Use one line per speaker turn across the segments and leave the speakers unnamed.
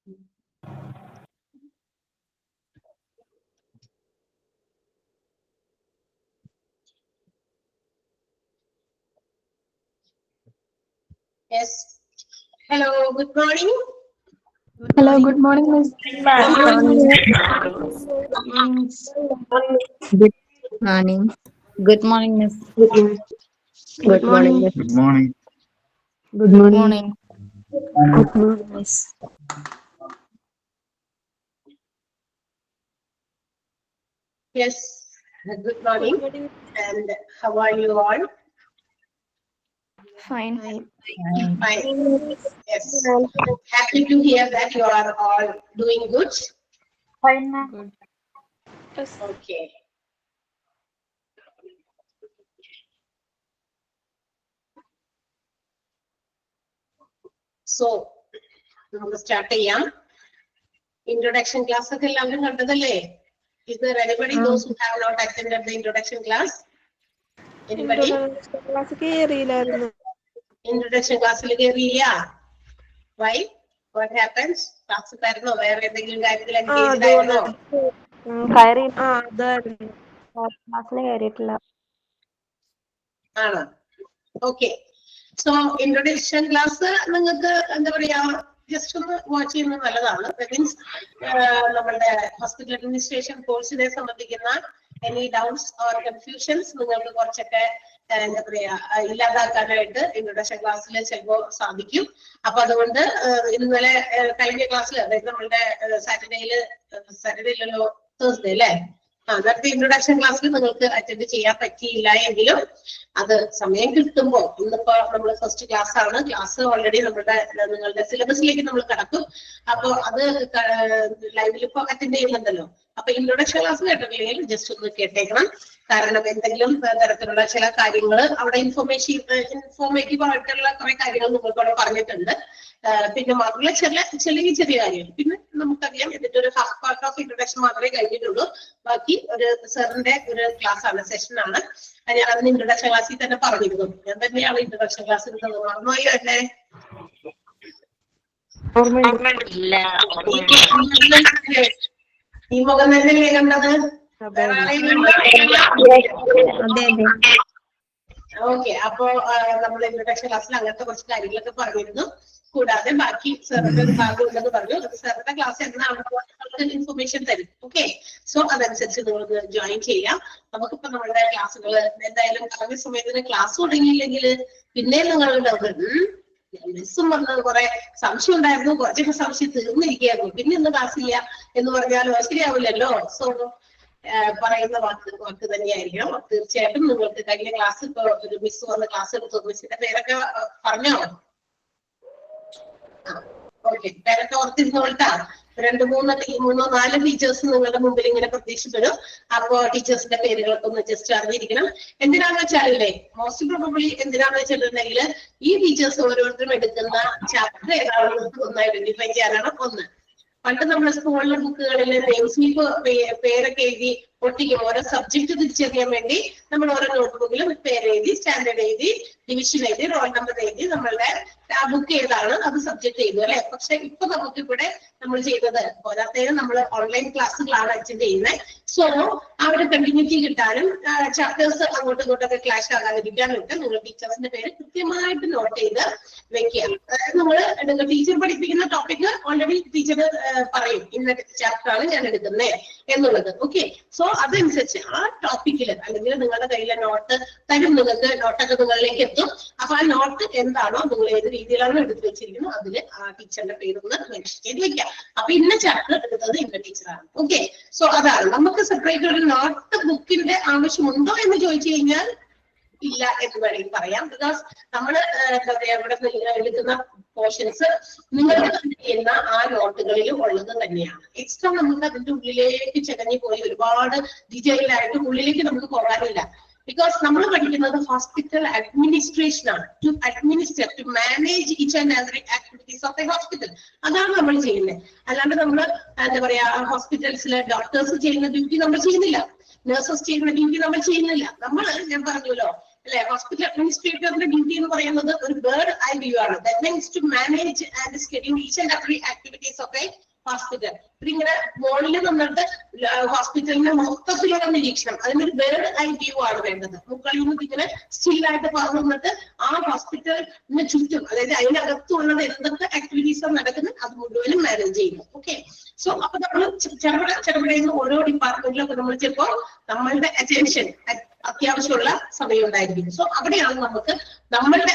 Yes. Hello, good morning.
Hello, good morning, Miss.
Good morning. Good morning, Miss.
Good morning, Miss.
Good morning.
Good
Good
morning.
morning.
Good morning, Miss.
Yes, good morning. And how are you all?
Fine.
Fine. Yes. Happy to hear that you are all doing good.
Fine, ma'am. Good.
Okay. So, നമുക്ക് start ചെയ്യാം. Introduction class ഒക്കെ എല്ലാവരും കണ്ടതല്ലേ? Is there anybody those who have not attended the introduction class? Anybody? Introduction class കയറിയില്ല. Why? What happens? Class തരുന്നോ? വേറെ എന്തെങ്കിലും കാര്യത്തിൽ engaged ആയിരുന്നോ? ആണോ? ഓക്കെ. സോ ഇൻട്രൊഡക്ഷൻ ക്ലാസ് നിങ്ങൾക്ക് എന്താ പറയാ ജസ്റ്റ് ഒന്ന് വാച്ച് ചെയ്യുന്നത് നല്ലതാണ്. മീൻസ് നമ്മുടെ ഹോസ്പിറ്റൽ അഡ്മിനിസ്ട്രേഷൻ കോഴ്സിനെ സംബന്ധിക്കുന്ന എനി ഡൗട്ട്സ് ഓർ കൺഫ്യൂഷൻസ് നിങ്ങൾക്ക് കുറച്ചൊക്കെ എന്താ പറയാ ഇല്ലാതാക്കാനായിട്ട് ഇൻട്രൊഡക്ഷൻ ക്ലാസ്സിൽ ചിലപ്പോൾ സാധിക്കും. അപ്പൊ അതുകൊണ്ട് ഇന്നലെ കഴിഞ്ഞ ക്ലാസ്സിൽ അതായത് നമ്മളുടെ സാറ്റർഡേയിലല്ലോ തേഴ്സ്ഡേ അല്ലേ, അന്നത്തെ ഇൻട്രൊഡക്ഷൻ ക്ലാസ്സിൽ നിങ്ങൾക്ക് അറ്റൻഡ് ചെയ്യാൻ പറ്റിയില്ല എങ്കിലും അത് സമയം കിട്ടുമ്പോ, ഇന്നിപ്പോ നമ്മൾ ഫസ്റ്റ് ക്ലാസ് ആണ്, ക്ലാസ് ഓൾറെഡി നിങ്ങളുടെ സിലബസിലേക്ക് നമ്മൾ കടക്കും. അപ്പൊ അത് ലൈവിൽ ഇപ്പൊ അറ്റൻഡ് ചെയ്യുന്നുണ്ടല്ലോ. അപ്പൊ ഇൻട്രൊഡക്ഷൻ ക്ലാസ് കേട്ടില്ലെങ്കിൽ ജസ്റ്റ് ഒന്ന് കേട്ടേക്കണം. കാരണം എന്തെങ്കിലും തരത്തിലുള്ള ചില കാര്യങ്ങൾ അവിടെ ഇൻഫോർമേറ്റീവ് ആയിട്ടുള്ള കുറെ കാര്യങ്ങൾ നിങ്ങൾക്ക് അവിടെ പറഞ്ഞിട്ടുണ്ട്. പിന്നെ മാത്രമല്ല ചെറിയ കാര്യങ്ങൾ. പിന്നെ നമുക്കറിയാം ഇതിന്റെ ഒരു ഹാഫ് പാർട്ട് ഓഫ് ഇൻട്രൊഡക്ഷൻ മാത്രമേ കഴിഞ്ഞിട്ടുള്ളൂ. ബാക്കി ഒരു സാറിന്റെ ഒരു ക്ലാസ് ആണ്, സെഷൻ ആണ്. ഞാൻ അതിന് ഇൻട്രൊഡക്ഷൻ ക്ലാസ്സിൽ തന്നെ പറഞ്ഞിരുന്നു. ഞാൻ തന്നെയാണ് ഇൻട്രൊഡക്ഷൻ ക്ലാസ് എടുത്തത്. മറന്നുപോയി അല്ലേ? ഈ മുഖം തന്നെയല്ലേ കണ്ടത്? വേറെ ആരെങ്കിലും? ഓക്കെ. അപ്പോ നമ്മൾ ഇൻട്രൊഡക്ഷൻ ക്ലാസ്സിൽ അങ്ങനത്തെ കുറച്ച് കാര്യങ്ങളൊക്കെ പറഞ്ഞിരുന്നു. കൂടാതെ ബാക്കി സാറിന്റെ ഒരു ഭാഗം ഉണ്ടെന്ന് പറഞ്ഞു. സാറിന്റെ ക്ലാസ് എന്നാണ് ഇൻഫർമേഷൻ തരും. ഓക്കെ. സോ അതനുസരിച്ച് നിങ്ങൾക്ക് ജോയിൻ ചെയ്യാം. നമുക്കിപ്പോ നമ്മുടെ ക്ലാസ്സുകൾ എന്തായാലും കറക്റ്റ് സമയത്തിന് ക്ലാസ് തുടങ്ങിയില്ലെങ്കിൽ പിന്നെ നിങ്ങളുടെ മിസ്സും പറഞ്ഞത് കുറെ സംശയം ഉണ്ടായിരുന്നു, കുറച്ചൊക്കെ സംശയം തീർന്നിരിക്കുകയായിരുന്നു. പിന്നെ ഇന്ന് ക്ലാസ് ഇല്ല എന്ന് പറഞ്ഞാലോ ശരിയാവില്ലല്ലോ. സോ പറയുന്ന വാക്ക് തന്നെയായിരിക്കണം. തീർച്ചയായിട്ടും നിങ്ങൾക്ക് കഴിഞ്ഞ ക്ലാസ് ഇപ്പൊ ഒരു മിസ് വന്ന് ക്ലാസ് എടുത്തു. മിസ്സിന്റെ പേരൊക്കെ പറഞ്ഞോ? ഓക്കെ. പേരൊക്കെ ഓർത്തിരുന്നോട്ടാ. മൂന്നോ നാല് ടീച്ചേഴ്സ് നിങ്ങളുടെ മുമ്പിൽ ഇങ്ങനെ പ്രത്യക്ഷപ്പെടും. അപ്പോ ടീച്ചേഴ്സിന്റെ പേരുകളൊക്കെ ഒന്ന് ജസ്റ്റ് അറിഞ്ഞിരിക്കണം. എന്തിനാന്ന് വെച്ചാലേ, മോസ്റ്റ് പ്രോബബ്ലി എന്തിനാന്ന് വെച്ചിട്ടുണ്ടെങ്കിൽ ഈ ടീച്ചേഴ്സ് ഓരോരുത്തരും എടുക്കുന്ന ചാപ്റ്റർ ഏതാണെന്ന് ഒന്ന് ഐഡന്റിഫൈ ചെയ്യാനാണ്. ഒന്ന്, പണ്ട് നമ്മുടെ സ്കൂളിലെ ബുക്കുകളിൽ നെയിം സ്ലിപ്പ് പേരൊക്കെ എഴുതി ഒട്ടിക്കും. ഓരോ സബ്ജക്ട് തിരിച്ചറിയാൻ വേണ്ടി നമ്മൾ ഓരോ നോട്ട്ബുക്കിലും പേരെഴുതി, സ്റ്റാൻഡേർഡ് എഴുതി, ഡിവിഷൻ എഴുതി, റോൾ നമ്പർ എഴുതി നമ്മളുടെ ആ ബുക്ക് ഏതാണ് അത് സബ്ജക്ട് ചെയ്തു അല്ലെ. പക്ഷെ ഇപ്പൊ നമുക്ക് ഇവിടെ നമ്മൾ ചെയ്തത് പോരാത്തതിന് നമ്മൾ ഓൺലൈൻ ക്ലാസ്സുകളാണ് അറ്റൻഡ് ചെയ്യുന്നത്. സോ ആ ഒരു കണ്ടിന്യൂറ്റി കിട്ടാനും ചാപ്റ്റേഴ്സ് അങ്ങോട്ടും ഇങ്ങോട്ടൊക്കെ ക്ലാഷ് ആകാതിരിക്കാനും ഒക്കെ നിങ്ങൾ ടീച്ചേഴ്സിന്റെ പേര് കൃത്യമായിട്ട് നോട്ട് ചെയ്ത് വെക്കുക. അതായത് നിങ്ങൾ ടീച്ചർ പഠിപ്പിക്കുന്ന ടോപ്പിക് ഓൾറെഡി ടീച്ചർ പറയും ഇന്ന ചാപ്റ്റർ ആണ് ഞാൻ എടുക്കുന്നത് എന്നുള്ളത്. ഓക്കെ. സോ അതനുസരിച്ച് ആ ടോപ്പിക്കിൽ അല്ലെങ്കിൽ നിങ്ങളുടെ കയ്യിലെ നോട്ട് തരും. നിങ്ങൾക്ക് നോട്ടൊക്കെ നിങ്ങളിലേക്ക് എത്തും. അപ്പൊ ആ നോട്ട് എന്താണോ നിങ്ങൾ ഏത് രീതിയിലാണ് എടുത്തു വെച്ചിരിക്കുന്നത് അതിൽ ആ ടീച്ചറിന്റെ പേരൊന്ന് മെൻഷൻ ചെയ്ത് വെക്കാം. അപ്പൊ ഇന്ന ചാപ്റ്റർ എടുത്തത് ഇന്ന ടീച്ചറാണ്. ഓക്കെ. സോ അതാണ്. നമുക്ക് സെപ്പറേറ്റ് ഒരു നോട്ട് ബുക്കിന്റെ ആവശ്യമുണ്ടോ എന്ന് ചോദിച്ചു കഴിഞ്ഞാൽ ഇല്ല എന്ന് വേണമെങ്കിൽ പറയാം. ബിക്കോസ് നമ്മൾ എന്താ പറയാ ഇവിടെ എടുക്കുന്ന പോർഷൻസ് നിങ്ങൾ ചെയ്യുന്ന ആ നോട്ടുകളിലും ഉള്ളത് തന്നെയാണ്. എക്സ്ട്രാ നമുക്ക് അതിന്റെ ഉള്ളിലേക്ക് ചകഞ്ഞു പോയി ഒരുപാട് ഡീറ്റെയിൽ ആയിട്ട് ഉള്ളിലേക്ക് നമുക്ക് പോകാനില്ല. ബിക്കോസ് നമ്മൾ പഠിക്കുന്നത് ഹോസ്പിറ്റൽ അഡ്മിനിസ്ട്രേഷൻ ആണ്. To administer, to manage each and every activities of a hospital. അതാണ് നമ്മൾ ചെയ്യുന്നത്. അല്ലാണ്ട് നമ്മൾ എന്താ പറയാ ഹോസ്പിറ്റൽസിലെ ഡോക്ടേഴ്സ് ചെയ്യുന്ന ഡ്യൂട്ടി നമ്മൾ ചെയ്യുന്നില്ല, നഴ്സസ് ചെയ്യുന്ന ഡ്യൂട്ടി നമ്മൾ ചെയ്യുന്നില്ല. ഞാൻ പറഞ്ഞല്ലോ അല്ലെ? ഹോസ്പിറ്റൽ അഡ്മിനിസ്ട്രേറ്ററിന്റെ ഡ്യൂട്ടി എന്ന് പറയുന്നത് ഒരു ബേർഡ് ഐ വ്യൂ ആണ്. That means to manage and schedule each and every activities of a hospital. ഇങ്ങനെ മോളിൽ നിന്നിട്ട് ഹോസ്പിറ്റലിന്റെ മൊത്തത്തിലുള്ള നിരീക്ഷണം, അതിനൊരു ബേർഡ് ഐ വ്യൂ ആണ് വേണ്ടത്. മുകളിൽ നിന്ന് ഇങ്ങനെ സ്റ്റില്ലായിട്ട് പറഞ്ഞു നിന്നിട്ട് ആ ഹോസ്പിറ്റലിന് ചുറ്റും, അതായത് അതിനകത്തുള്ളത് എന്തൊക്കെ ആക്ടിവിറ്റീസ് ആണ് നടക്കുന്നത് അത് മുഴുവനും മാനേജ് ചെയ്യുന്നു. ഓക്കെ, സോ അപ്പൊ നമ്മൾ ചെറുപടയുന്ന ഓരോ ഡിപ്പാർട്ട്മെന്റിലൊക്കെ നമ്മൾ ചിലപ്പോ നമ്മളുടെ അറ്റൻഷൻ അത്യാവശ്യമുള്ള സമയം ഉണ്ടായിരിക്കും. സോ അവിടെയാണ് നമുക്ക് നമ്മളുടെ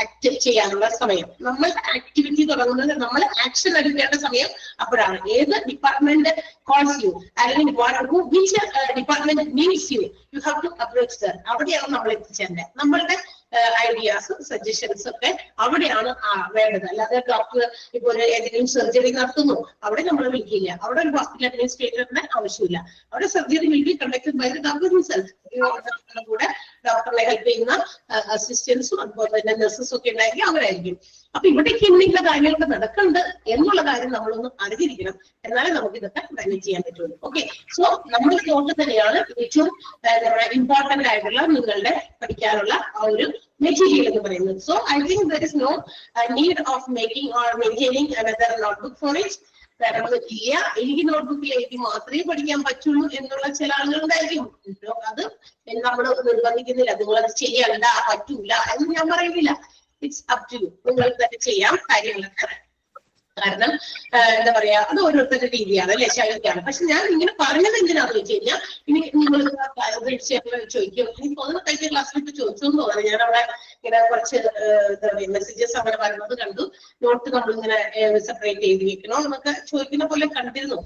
ആക്ട് ചെയ്യാനുള്ള സമയം, നമ്മൾ ആക്ടിവിറ്റി തുടങ്ങുന്നത്, നമ്മൾ ആക്ഷൻ എടുക്കേണ്ട സമയം അപ്പോഴാണ്. ഏത് ഡിപ്പാർട്ട്മെന്റ് കോൾസ് യു അല്ലെങ്കിൽ which department needs you, you have to approach there. അവിടെയാണ് നമ്മൾ എത്തിച്ചേണ്ടത്. നമ്മളുടെ ഐഡിയാസ് സജഷൻസ് ഒക്കെ അവിടെയാണ് വേണ്ടത്. അല്ലാതെ ഡോക്ടർ ഇപ്പൊ ഒരു ഏതെങ്കിലും സർജറി നടത്തുന്നു, അവിടെ നമ്മൾ വിളിക്കില്ല. അവിടെ ഒരു ഹോസ്പിറ്റൽ അഡ്മിനിസ്ട്രേറ്ററിന്റെ ആവശ്യമില്ല. അവിടെ surgery will be conducted by the doctor himself. കൂടെ ഡോക്ടറെ ഹെൽപ്പ് ചെയ്യുന്ന അസിസ്റ്റൻസും അതുപോലെ തന്നെ നഴ്സസും ഒക്കെ ഉണ്ടായിരിക്കും, അവരായിരിക്കും. അപ്പൊ ഇവിടേക്ക് എന്തെങ്കിലും കാര്യങ്ങളൊക്കെ നടക്കുന്നുണ്ട് എന്നുള്ള കാര്യം നമ്മളൊന്ന് അറിഞ്ഞിരിക്കണം. എന്നാലേ നമുക്ക് ഇതൊക്കെ മാനേജ് ചെയ്യാൻ പറ്റുള്ളൂ. ഓക്കെ, സോ നമ്മുടെ നോട്ട് തന്നെയാണ് ഏറ്റവും ഇമ്പോർട്ടന്റ് ആയിട്ടുള്ള നിങ്ങളുടെ പഠിക്കാനുള്ള ആ ഒരു മെറ്റീരിയൽ എന്ന് പറയുന്നത്. So I think there is no need of making or maintaining another notebook for it. ഇല്ല, എനിക്ക് നോട്ട്ബുക്കിൽ എഴുതി മാത്രമേ പഠിക്കാൻ പറ്റുള്ളൂ എന്നുള്ള ചില ആളുകളുണ്ടായിരിക്കും. അത് നമ്മൾ നിർബന്ധിക്കുന്നില്ല, നിങ്ങളത് ചെയ്യണ്ട, പറ്റൂല എന്ന് ഞാൻ പറയുന്നില്ല. It's up to you. നിങ്ങൾക്ക് തന്നെ ചെയ്യാം കാര്യങ്ങളൊക്കെ. കാരണം എന്താ പറയാ, അത് ഓരോരുത്തരുടെ രീതിയാണ്, അല്ലെ, ശൈലിയാണ്. പക്ഷെ ഞാൻ ഇങ്ങനെ പറഞ്ഞത് എന്തിനാന്ന് വെച്ച് കഴിഞ്ഞാൽ, ഇനി നിങ്ങൾ തീർച്ചയായിട്ടും ചോദിക്കും, എനിക്ക് തോന്നുന്നു കഴിഞ്ഞ ക്ലാസ്സിലിട്ട് ചോദിച്ചു എന്ന് തോന്നുന്നു. ഞാൻ അവിടെ ഇങ്ങനെ കുറച്ച് എന്താ പറയുക മെസ്സേജസ് അങ്ങനെ വരുന്നത് കണ്ടു. നോട്ട് നമ്മളിങ്ങനെ സെപ്പറേറ്റ് ചെയ്ത് വെക്കണോ എന്നൊക്കെ ചോദിക്കുന്ന പോലെ കണ്ടിരുന്നു.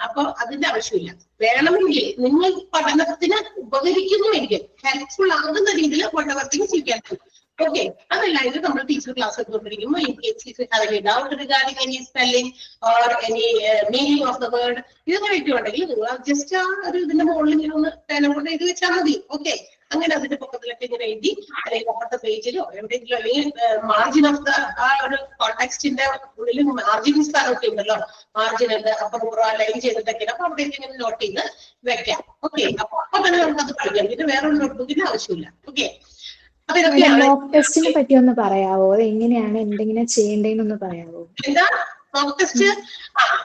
അപ്പൊ അതിന്റെ ആവശ്യമില്ല. വേണമെങ്കിൽ നിങ്ങൾ പഠനത്തിന് ഉപകരിക്കുന്നുവെങ്കിൽ, ഹെൽപ്ഫുൾ ആകുന്ന രീതിയിൽ വട്ടവർത്തിങ് ചെയ്യാൻ പറ്റും. ഓക്കെ, അതല്ലാതെ നമ്മൾ ടീച്ചർ ക്ലാസ് എടുത്തുകൊണ്ടിരിക്കുമ്പോൾ in case if you have any doubt regarding any spelling or any meaning of the word, ഇതൊക്കെ ഉണ്ടെങ്കിൽ നിങ്ങൾ ജസ്റ്റ് ആ ഒരു ഇതിന്റെ മുകളിൽ ഇങ്ങനെ ഒന്ന് പേന കൊണ്ട് എഴുതി വെച്ചാൽ മതി. ഓക്കെ, അങ്ങനെ അതിന്റെ പൊക്കത്തിലൊക്കെ ഇങ്ങനെ എഴുതി, അല്ലെങ്കിൽ അപ്പുറത്തെ പേജിലോ എവിടെയെങ്കിലും, അല്ലെങ്കിൽ മാർജിൻ ഓഫ് ദ ആ ഒരു കോൺടാക്സ്റ്റിന്റെ ഉള്ളിൽ മാർജിൻ സ്ഥലമൊക്കെ ഉണ്ടല്ലോ, മാർജിൻ ഉണ്ട്, അപ്പൊ ലൈൻ ചെയ്തിട്ടൊക്കെ, അപ്പൊ അവിടേക്ക് ഇങ്ങനെ നോട്ട് ചെയ്ത് വെക്കാം. ഓക്കെ, അപ്പൊ തന്നെ നമുക്ക് അത് പഠിക്കാം. പിന്നെ വേറൊരു നോട്ട്ബുക്കിന്റെ ആവശ്യമില്ല. ഓക്കെ,
മോക്ക് ടെസ്റ്റിനെ പറ്റി ഒന്ന് പറയാവോ? അത് എങ്ങനെയാണ്, എന്തെങ്കിലും ചെയ്യേണ്ടതെന്നൊന്ന് പറയാവോ?
എന്താ മോക്ക് ടെസ്റ്റ്?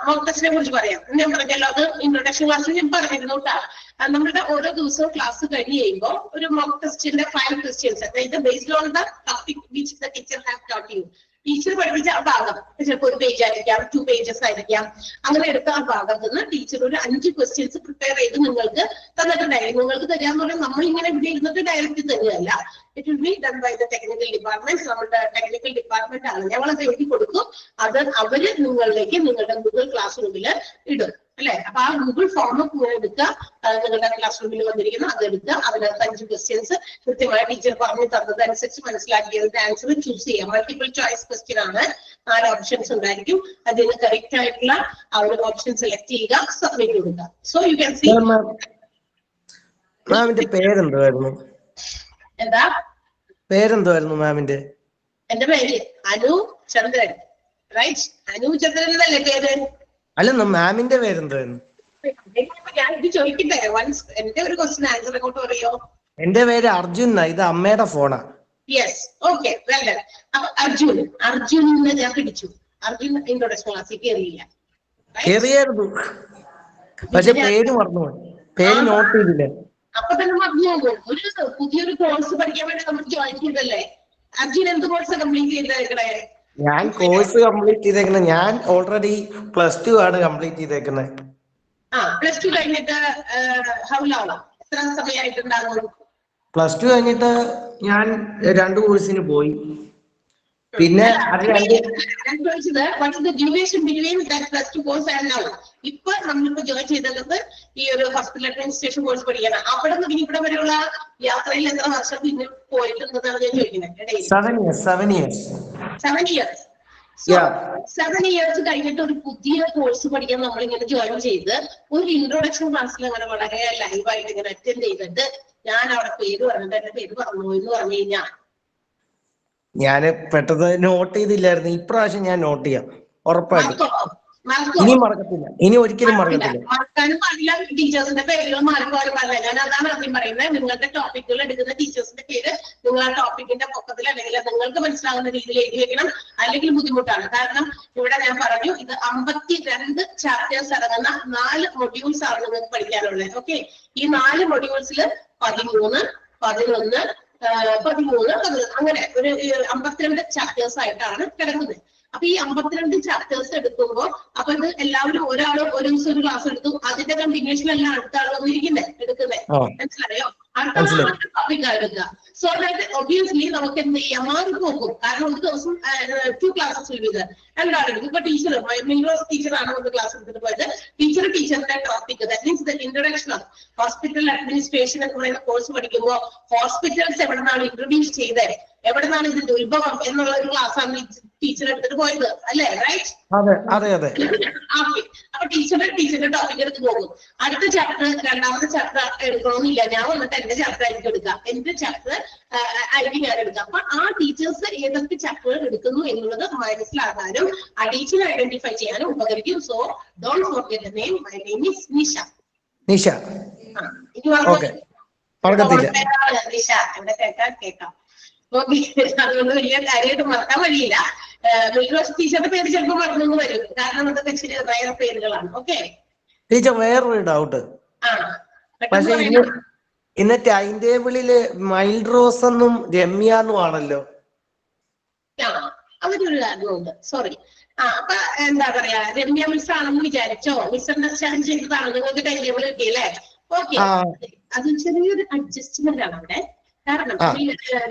മോക്ക് ടെസ്റ്റിനെ കുറിച്ച് പറയാം. ഞാൻ പറഞ്ഞല്ലോ, അത് ഇൻട്രൊഡക്ഷൻ ക്ലാസ്സിൽ ഞാൻ പറഞ്ഞിരുന്നു കേട്ടാ. നമ്മുടെ ഓരോ ദിവസവും ക്ലാസ് കഴിഞ്ഞ് കഴിയുമ്പോൾ ഒരു മോക്ക് ടെസ്റ്റിന്റെ 5 ക്വസ്റ്റ്യൻസ്, അതായത് based on the topic which the teacher have taught U. Teacher പഠിപ്പിച്ച ആ ഭാഗം ചിലപ്പോൾ ഒരു പേജ് ആയിരിക്കാം, 2 pages ആയിരിക്കാം. അങ്ങനെ എടുത്ത ആ ഭാഗത്ത് നിന്ന് ടീച്ചർ ഒരു 5 ക്വസ്റ്റ്യൻസ് പ്രിപ്പയർ ചെയ്ത് നിങ്ങൾക്ക് തന്നിട്ടുണ്ടായിരിക്കും. നിങ്ങൾക്ക് തരാന്ന് പറഞ്ഞാൽ നമ്മളിങ്ങനെ ഇവിടെ ഇരുന്നിട്ട് ഡയറക്റ്റ് തരികയല്ല. It will be done by the technical department. നമ്മുടെ ടെക്നിക്കൽ ഡിപ്പാർട്ട്മെന്റ് ആണ്, ഞങ്ങളത് എഴുതി കൊടുക്കും. അത് അവര് നിങ്ങളിലേക്ക് നിങ്ങളുടെ ഗൂഗിൾ ക്ലാസ് റൂമിൽ ഇടും, അല്ലെ? അപ്പൊ ആ ഗൂഗിൾ ഫോം ഇങ്ങനെ എടുക്കുക, നിങ്ങളുടെ ക്ലാസ് റൂമിൽ വന്നിരിക്കുന്ന അതെടുക്കുക, അതിനകത്ത് 5 ക്വസ്റ്റ്യൻസ് കൃത്യമായ ടീച്ചർ പറഞ്ഞു തന്നതനുസരിച്ച് മനസ്സിലാക്കിയതിന്റെ ആൻസർ ചൂസ് ചെയ്യാം. മൾട്ടിപ്പിൾ ചോയ്സ് ക്വസ്റ്റ്യൻ ആണ്, 4 ഓപ്ഷൻസ് ഉണ്ടായിരിക്കും. അതിന് കറക്റ്റ് ആയിട്ടുള്ള ആ ഒരു ഓപ്ഷൻ സെലക്ട് ചെയ്യുക, സബ്മിറ്റ് കൊടുക്കുക. So you can see.
മാമിന്റെ പേരെന്തായിരുന്നു?
എന്താ
പേരെന്തായിരുന്നു മാമിന്റെ?
എന്റെ പേര് അനു ചന്ദ്രൻ. റൈറ്റ്, അനു ചന്ദ്രൻ എന്നല്ലേ പേര്?
അല്ല, മാമിന്റെ പേരെന്തായിരുന്നു?
ഞാൻ ഇത് ചോദിക്കട്ടെ, വൺസ് എന്റെ ഒരു ക്വസ്റ്റ്യൻ ആൻസർ അങ്ങോട്ട് പറയോ?
എന്റെ പേര് അർജുൻ. ഇത് അമ്മയുടെ ഫോണാ.
Yes, okay, well done. അപ്പൊ അർജുനെ ഞാൻ പിടിച്ചു. അർജുൻ ഇൻട്രൊഡക്ഷൻ ക്ലാസ്സിൽ കയറിയില്ല.
കേറിയായിരുന്നു, പക്ഷെ പേര് മറന്നു, പേര് നോട്ട് ചെയ്തില്ല.
അപ്പൊ തന്നെ മറന്നു പോകും. ഒരു പുതിയൊരു കോഴ്സ് പഠിക്കാൻ വേണ്ടി നമ്മൾ ജോയിൻ ചെയ്തല്ലേ? അർജുൻ എന്ത് കോഴ്സ് കംപ്ലീറ്റ് ചെയ്തേക്കണേ?
ഞാൻ കോഴ്സ് കംപ്ലീറ്റ് ചെയ്തേക്കണേ, ഞാൻ ഓൾറെഡി +2 ആണ് കംപ്ലീറ്റ് ചെയ്തേക്കുന്നത്.
+2 കഴിഞ്ഞിട്ട് ഹൗ ലോങ്, എത്ര സമയമായിട്ടുണ്ടാകും?
+2 കഴിഞ്ഞിട്ട് ഞാൻ 2 കോഴ്സിന് പോയി. പിന്നെ അത്
ഞാൻ ചോദിച്ചത് what is the duration between that +2 course and now? ഇപ്പൊ നമ്മളിപ്പോ ജോയിൻ ചെയ്തത് ഈ ഒരു ഹോസ്പിറ്റൽ അഡ്മിനിസ്ട്രേഷൻ കോഴ്സ് പഠിക്കണം. അവിടെ നിന്ന് ഇവിടെ വരെയുള്ള യാത്രയിൽ എത്ര വർഷം പിന്നെ പോയിട്ടുണ്ടെന്നാണ് ഞാൻ ചോദിക്കുന്നത്.
7 years.
7 years. 7 years കഴിഞ്ഞിട്ട് ഒരു പുതിയ കോഴ്സ് പഠിക്കാൻ നമ്മളിങ്ങനെ ജോയിൻ ചെയ്ത് ഒരു ഇൻട്രൊഡക്ഷൻ ക്ലാസ്സിൽ അങ്ങനെ വളരെ ലൈവായിട്ട് ഇങ്ങനെ അറ്റൻഡ് ചെയ്തിട്ട് ഞാൻ അവിടെ പേര് പറഞ്ഞിട്ട് എന്റെ പേര് പറഞ്ഞു എന്ന് പറഞ്ഞു കഴിഞ്ഞാൽ
ഞാന് പെട്ടെന്ന് നോട്ട് ചെയ്തില്ലായിരുന്നു. ഇപ്രാവശ്യം ഞാൻ നോട്ട് ചെയ്യാം, ഉറപ്പായിട്ടും. ഇനി മറക്കത്തില്ല, ഇനി ഒരിക്കലും മറക്കത്തില്ല.
മറക്കാനും പാടില്ല. ടീച്ചേഴ്സിന്റെ പേരുകൾ മാറിപ്പോലും പാടില്ല. ഞാൻ അതാണ് ആദ്യം പറയുന്നത്. നിങ്ങളുടെ ടോപ്പിക്കുകൾ എടുക്കുന്ന ടീച്ചേഴ്സിന്റെ പേര് നിങ്ങൾ ആ ടോപ്പിക്കിന്റെ പൊക്കത്തിൽ അല്ലെങ്കിൽ നിങ്ങൾക്ക് മനസ്സിലാകുന്ന രീതിയിൽ എഴുതി വെക്കണം. അല്ലെങ്കിൽ ബുദ്ധിമുട്ടാണ്. കാരണം ഇവിടെ ഞാൻ പറഞ്ഞു ഇത് 52 ചാപ്റ്റേഴ്സ് അടങ്ങുന്ന 4 മൊഡ്യൂൾസ് ആണ് നിങ്ങൾക്ക് പഠിക്കാനുള്ളത്. ഓക്കെ, ഈ 4 മൊഡ്യൂൾസിൽ 13, 11, 13 അങ്ങനെ ഒരു 52 ചാപ്റ്റേഴ്സ് ആയിട്ടാണ് കിടക്കുന്നത്. അപ്പൊ ഈ 52 ചാപ്റ്റേഴ്സ് എടുക്കുമ്പോൾ അപ്പൊ ഇത് എല്ലാവരും ഒരാൾ ഒരു ദിവസം ഒരു ക്ലാസ് എടുത്തു, അതിന്റെ കണ്ടിന്യൂഷനല്ല അടുത്ത ആൾ വന്നിരിക്കുന്നത് എടുക്കുന്നത്. മനസ്സിലായോ? അടുത്ത ടോപ്പിക് എടുക്കുക. സോ ദാറ്റ് ഒബ്വിയസ്ലി നമുക്ക് എന്ത് ചെയ്യാം, മാറി പോകും. കാരണം ഒരു ദിവസം 2 ക്ലാസ്സസ് ഇത് രണ്ടാളും. ഇപ്പൊ ടീച്ചർ ടീച്ചറാണ് ഒന്ന് ക്ലാസ് എടുത്തിട്ട് പോയത്. ടീച്ചറിന്റെ topic that means the introduction of hospital administration എന്ന് പറയുന്ന കോഴ്സ് പഠിക്കുമ്പോൾ ഹോസ്പിറ്റൽസ് എവിടെ നിന്നാണ് ഇൻട്രൊഡ്യൂസ് ചെയ്തത്, എവിടെ നിന്നാണ് ഇതിന്റെ ഉത്ഭവം എന്നുള്ള ഒരു ക്ലാസ്സാണ് ടീച്ചർ എടുത്തിട്ട് പോയത് അല്ലേ? റൈറ്റ്? അപ്പൊ ടീച്ചറുടെ ടോപ്പിക് എടുത്ത് പോകും. അടുത്ത ചാപ്റ്റർ രണ്ടാമത്തെ ചാപ്റ്റർ എടുക്കണമെന്നില്ല. ഞാൻ വന്നിട്ട് എന്റെ ചാപ്റ്റർ ആയിരിക്കും എടുക്കാം, എന്റെ ചാപ്റ്റർ ആയിരിക്കും ഞാൻ എടുക്കാം. അപ്പൊ ആ ടീച്ചേഴ്സ് ഏതൊക്കെ ചാപ്റ്റർ എടുക്കുന്നു എന്നുള്ളത് മനസ്സിലാക്കാനും ആ ടീച്ചർ ഐഡന്റിഫൈ ചെയ്യാനും ഉപകരിക്കും. So don't forget the name. My name is Nisha.
Nisha.
Nisha എവിടെ കേൾക്കാം. അതുകൊണ്ട് വലിയ കാര്യമായിട്ട് മറക്കാൻ വഴിയില്ല. ടീച്ചറുടെ പേര് ചിലപ്പോൾ മറന്നു വരും. കാരണം അതൊക്കെ ഇച്ചിരി വേറെ പേരുകളാണ്. ഓക്കെ
ടീച്ചർ, വേറൊരു ഡൗട്ട്. പക്ഷെ ഇന്ന് ടൈം ടേബിളില് മൈൽഡ് റോസ് എന്നും രമ്യ എന്നും ആണല്ലോ.
അതിനൊരു കാരണമുണ്ട്. സോറി. അപ്പൊ എന്താ പറയാ, രമ്യ മിസ് ആണെന്ന് വിചാരിച്ചോ? മിസ് അണ്ടർസ്റ്റാൻഡ് ചെയ്തതാണ്. നിങ്ങൾക്ക് ടൈം ടേബിൾ കിട്ടിയല്ലേ? ഓക്കെ, അത് ചെറിയൊരു അഡ്ജസ്റ്റ്മെന്റ് ആണ് അവിടെ. കാരണം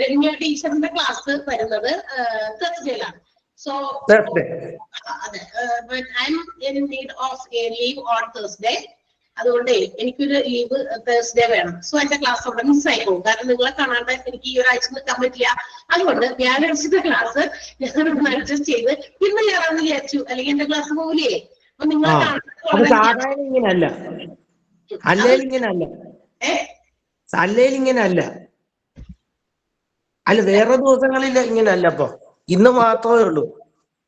രമ്യ ടീച്ചറിന്റെ ക്ലാസ് വരുന്നത് തേഴ്സ്ഡേയിലാണ്. സോ അതെ, I M in need of A leave on Thursday. അതുകൊണ്ട് എനിക്കൊരു ലീവ് തേഴ്സ്ഡേ വേണം. സോ എന്റെ ക്ലാസ് അവിടെ മിസ്സായി പോകും. കാരണം നിങ്ങളെ കാണാണ്ട് എനിക്ക് ഈ ഒരാഴ്ച നിൽക്കാൻ പറ്റില്ല. അതുകൊണ്ട് വ്യാഴാഴ്ചത്തെ ക്ലാസ് ഞാൻ അഡ്ജസ്റ്റ് ചെയ്ത് പിന്നെ ഞാനാന്ന് വിചാരിച്ചു, അല്ലെങ്കിൽ എന്റെ ക്ലാസ് പോകില്ലേ. അപ്പൊ നിങ്ങളെ
സാധാരണ ഇങ്ങനല്ല, ഇങ്ങനല്ല. അല്ല, വേറെ ദിവസങ്ങളിൽ ഇങ്ങനല്ല. അപ്പൊ ഇന്ന് മാത്രമേ ഉള്ളൂ.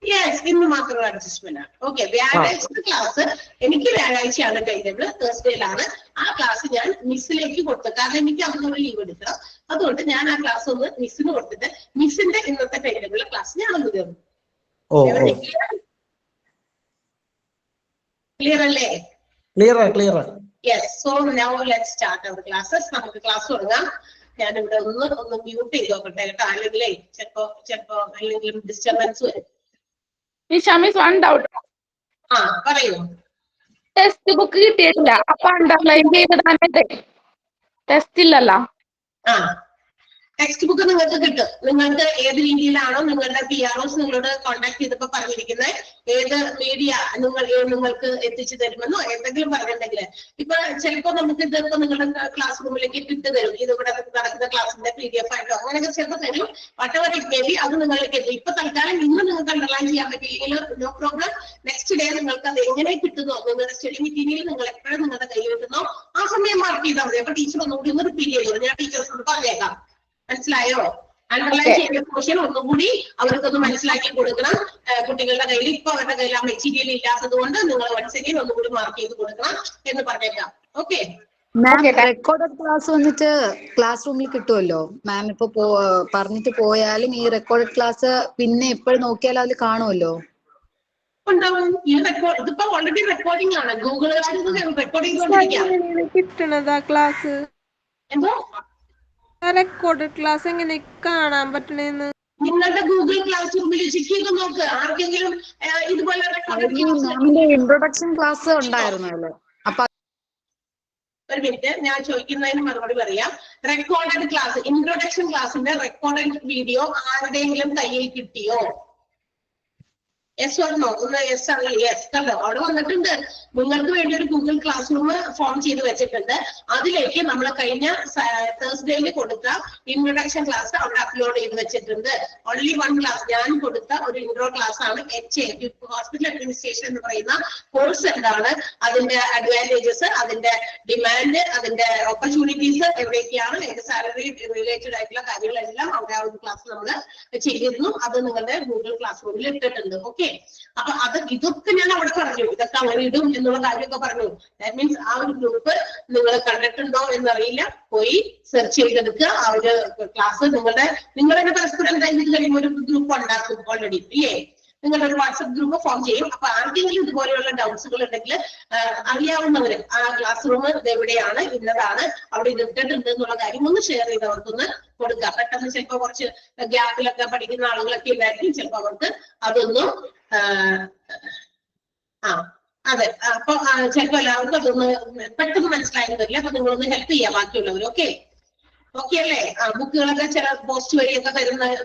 യെസ്, ഇന്ന് മാത്രം അഡ്ജസ്റ്റ്മെന്റ് ആണ്. ഓക്കെ, വ്യാഴാഴ്ചത്തെ ക്ലാസ് എനിക്ക് വ്യാഴാഴ്ചയാണ് കഴിഞ്ഞത്, തേഴ്സ്ഡേയിലാണ്. ആ ക്ലാസ് ഞാൻ മിസ്സിലേക്ക് കൊടുത്തു. കാരണം എനിക്ക് അന്ന് ഒരു ലീവ് എടുക്കണം. അതുകൊണ്ട് ഞാൻ ആ ക്ലാസ് ഒന്ന് മിസ്സിന് കൊടുത്തിട്ട് മിസ്സിന്റെ ഇന്നത്തെ ടൈമിലുള്ള ക്ലാസ് ഞാൻ ഒന്ന് തീർന്നു. ക്ലിയർ അല്ലേ?
Clear.
Yes. So now let's start our classes. നമുക്ക് ക്ലാസ് തുടങ്ങാം. ഞാനിവിടെ ഒന്ന് മ്യൂട്ട് ചെയ്ത് നോക്കട്ടെ കേട്ടോ, അല്ലെങ്കിലേ ചിലപ്പോ അല്ലെങ്കിൽ ഡിസ്റ്റർബൻസ് വരും. പറയൂ.
ടെക്സ്റ്റ് ബുക്ക് കിട്ടിയിട്ടില്ല. അപ്പൊ അണ്ടർലൈൻ ചെയ്ത് ടെസ്റ്റ് ഇല്ലല്ലോ.
ടെക്സ്റ്റ് ബുക്ക് നിങ്ങൾക്ക് കിട്ടും. നിങ്ങൾക്ക് ഏത് രീതിയിലാണോ നിങ്ങളുടെ PROs നിങ്ങളോട് കോൺടാക്ട് ചെയ്തപ്പോ പറഞ്ഞിരിക്കുന്നത്, ഏത് മീഡിയ നിങ്ങൾക്ക് എത്തിച്ചു തരുമെന്നോ എന്തെങ്കിലും പറഞ്ഞിട്ടുണ്ടെങ്കിൽ, ഇപ്പൊ ചിലപ്പോ നമുക്ക് ഇതൊക്കെ നിങ്ങളുടെ ക്ലാസ് റൂമിലേക്ക് ഇട്ട് തരും. ഇതിവിടെ നടക്കുന്ന ക്ലാസ്സിന്റെ PDF ആയിട്ടോ അങ്ങനെയൊക്കെ ചിലപ്പോൾ തരും. വട്ടവർ ഇറ്റ് അത് നിങ്ങളിലേക്ക് എത്തും. ഇപ്പൊ തൽക്കാലം ഇന്ന് നിങ്ങൾക്ക് അണ്ടർലൈൻ ചെയ്യാൻ പറ്റില്ലെങ്കിൽ നോ പ്രോബ്ലം. നെക്സ്റ്റ് ഡേ നിങ്ങൾക്ക് അത് എങ്ങനെ കിട്ടുന്നോ, നിങ്ങളുടെ സ്റ്റഡി മെറ്റീരിയൽ നിങ്ങൾ എപ്പോഴും നിങ്ങളുടെ കയ്യിൽ കിട്ടുന്നോ ആ സമയം മാർക്ക് ചെയ്താൽ മതി. അപ്പൊ ടീച്ചർ ഒന്നുകൂടി ഒന്ന് റിപ്പീറ്റ് ചെയ്യുന്നത് ഞാൻ ടീച്ചേഴ്സിനോട് പറഞ്ഞേക്കാം. മനസ്സിലായോ? അണ്ടർലൈൻ ചെയ്ത പോർഷൻ ഒന്നുകൂടി അവർക്കൊന്ന് മനസ്സിലാക്കി കൊടുക്കണം. കുട്ടികളുടെ കയ്യിൽ ഇപ്പൊ അവരുടെ കയ്യിൽ ആ മെറ്റീരിയൽ ഇല്ലാത്തത് കൊണ്ട് നിങ്ങൾ വൺസ് അഗൈൻ ഒന്നുകൂടി മാർക്ക് ചെയ്ത് കൊടുക്കണം എന്ന് പറഞ്ഞേക്കാം. ഓക്കെ,
റെക്കോർഡഡ് ക്ലാസ് വന്നിട്ട് ക്ലാസ് റൂമിൽ കിട്ടുമല്ലോ മാം. ഇപ്പൊ പറഞ്ഞിട്ട് പോയാലും ഈ റെക്കോർഡഡ് ക്ലാസ് പിന്നെ എപ്പോഴും നോക്കിയാലും അതിൽ കാണുമല്ലോ.
ഉണ്ടാവും. ഈ റെക്കോർഡ് ഇതിപ്പോ ഓൾറെഡി റെക്കോർഡിംഗ് ആണ്. ഗൂഗിളുകാർ റെക്കോർഡ് ചെയ്തുകൊണ്ടിരിക്കാം.
കിട്ടണതാ ക്ലാസ്?
എന്തോ
റെക്കോർഡഡ് ക്ലാസ് എങ്ങനെ കാണാൻ പറ്റണേന്ന്
നിങ്ങളുടെ ഗൂഗിൾ ക്ലാസ് റൂമിൽ ചെക്ക് ചെയ്ത് നോക്ക്. ആർക്കെങ്കിലും ഇതുപോലെ
ഇൻട്രൊഡക്ഷൻ ക്ലാസ് ഉണ്ടായിരുന്നല്ലോ. അപ്പൊ
ഒരു മിനിറ്റ്, ഞാൻ ചോദിക്കുന്നതിന് മറുപടി പറയാം. റെക്കോർഡഡ് ക്ലാസ്, ഇൻട്രൊഡക്ഷൻ ക്ലാസിന്റെ റെക്കോർഡഡ് വീഡിയോ ആരുടെയെങ്കിലും കയ്യിൽ കിട്ടിയോ? യെസ് പറഞ്ഞോ? ഒന്ന് യെസ് ആണെങ്കിൽ യെസ്. കണ്ടോ, അവിടെ വന്നിട്ടുണ്ട്. നിങ്ങൾക്ക് വേണ്ടി ഒരു ഗൂഗിൾ ക്ലാസ് റൂം ഫോം ചെയ്ത് വെച്ചിട്ടുണ്ട്. അതിലേക്ക് നമ്മൾ കഴിഞ്ഞ തേഴ്സ്ഡേയിൽ കൊടുത്ത ഇൻട്രൊഡക്ഷൻ ക്ലാസ് അവിടെ അപ്ലോഡ് ചെയ്ത് വെച്ചിട്ടുണ്ട്. ഓൺലി 1 ക്ലാസ് ഞാൻ കൊടുത്ത ഒരു ഇൻട്രോ ക്ലാസ് ആണ്. HA ഹോസ്പിറ്റൽ അഡ്മിനിസ്ട്രേഷൻ എന്ന് പറയുന്ന കോഴ്സ് എന്താണ്, അതിന്റെ അഡ്വാൻറ്റേജസ്, അതിന്റെ ഡിമാൻഡ്, അതിന്റെ ഓപ്പർച്യൂണിറ്റീസ് എവിടെയൊക്കെയാണ്, ഏത് സാലറി റിലേറ്റഡ് ആയിട്ടുള്ള കാര്യങ്ങളെല്ലാം അവിടെ ആ ഒരു ക്ലാസ് നമ്മൾ ചെയ്തിരുന്നു. അത് നിങ്ങളുടെ ഗൂഗിൾ ക്ലാസ് റൂമിൽ ഇട്ടിട്ടുണ്ട്. Okay, okay. അപ്പൊ ഇതൊക്കെ ഞാൻ അവിടെ പറഞ്ഞു, ഇതൊക്കെ അങ്ങനെ ഇടും എന്നുള്ള കാര്യമൊക്കെ പറഞ്ഞു. ദാറ്റ് മീൻസ് ആ ഒരു ഗ്രൂപ്പ് നിങ്ങൾ കണ്ടിട്ടുണ്ടോ എന്നറിയില്ല, പോയി സെർച്ച് ചെയ്തെടുക്കുക. ആ ഒരു ക്ലാസ് നിങ്ങൾ തന്നെ പരസ്പരം കഴിയുമ്പോൾ ഒരു ഗ്രൂപ്പ് ഉണ്ടാക്കും ഓൾറെഡി ഇല്ലേ. നിങ്ങളുടെ ഒരു വാട്സ്ആപ്പ് ഗ്രൂപ്പ് ഫോം ചെയ്യും. അപ്പൊ ആർക്കെങ്കിലും ഇതുപോലെയുള്ള ഡൗട്ട്സുകൾ ഉണ്ടെങ്കിൽ അറിയാവുന്നവര് ആ ക്ലാസ് റൂം എവിടെയാണ്, ഇന്നതാണ്, അവിടെ ഇട്ടിട്ടുണ്ട് എന്നുള്ള കാര്യം ഒന്ന് ഷെയർ ചെയ്ത് അവർക്കൊന്ന് കൊടുക്കുക. പെട്ടെന്ന് ചിലപ്പോൾ കുറച്ച് ഗ്യാപ്പിലൊക്കെ പഠിക്കുന്ന ആളുകളൊക്കെ ഉണ്ടായിരിക്കും, ചിലപ്പോൾ അവർക്ക് അതൊന്നും അതെ, അപ്പൊ ചിലപ്പോൾ എല്ലാവർക്കും അതൊന്ന് പെട്ടെന്ന് മനസ്സിലായെന്ന് വരില്ല. അപ്പൊ നിങ്ങളൊന്ന് ഹെൽപ്പ് ചെയ്യാം ബാക്കിയുള്ളവർ. ഓക്കെ അല്ലേ? ബുക്കുകളൊക്കെ ചില പോസ്റ്റ് വഴിയൊക്കെ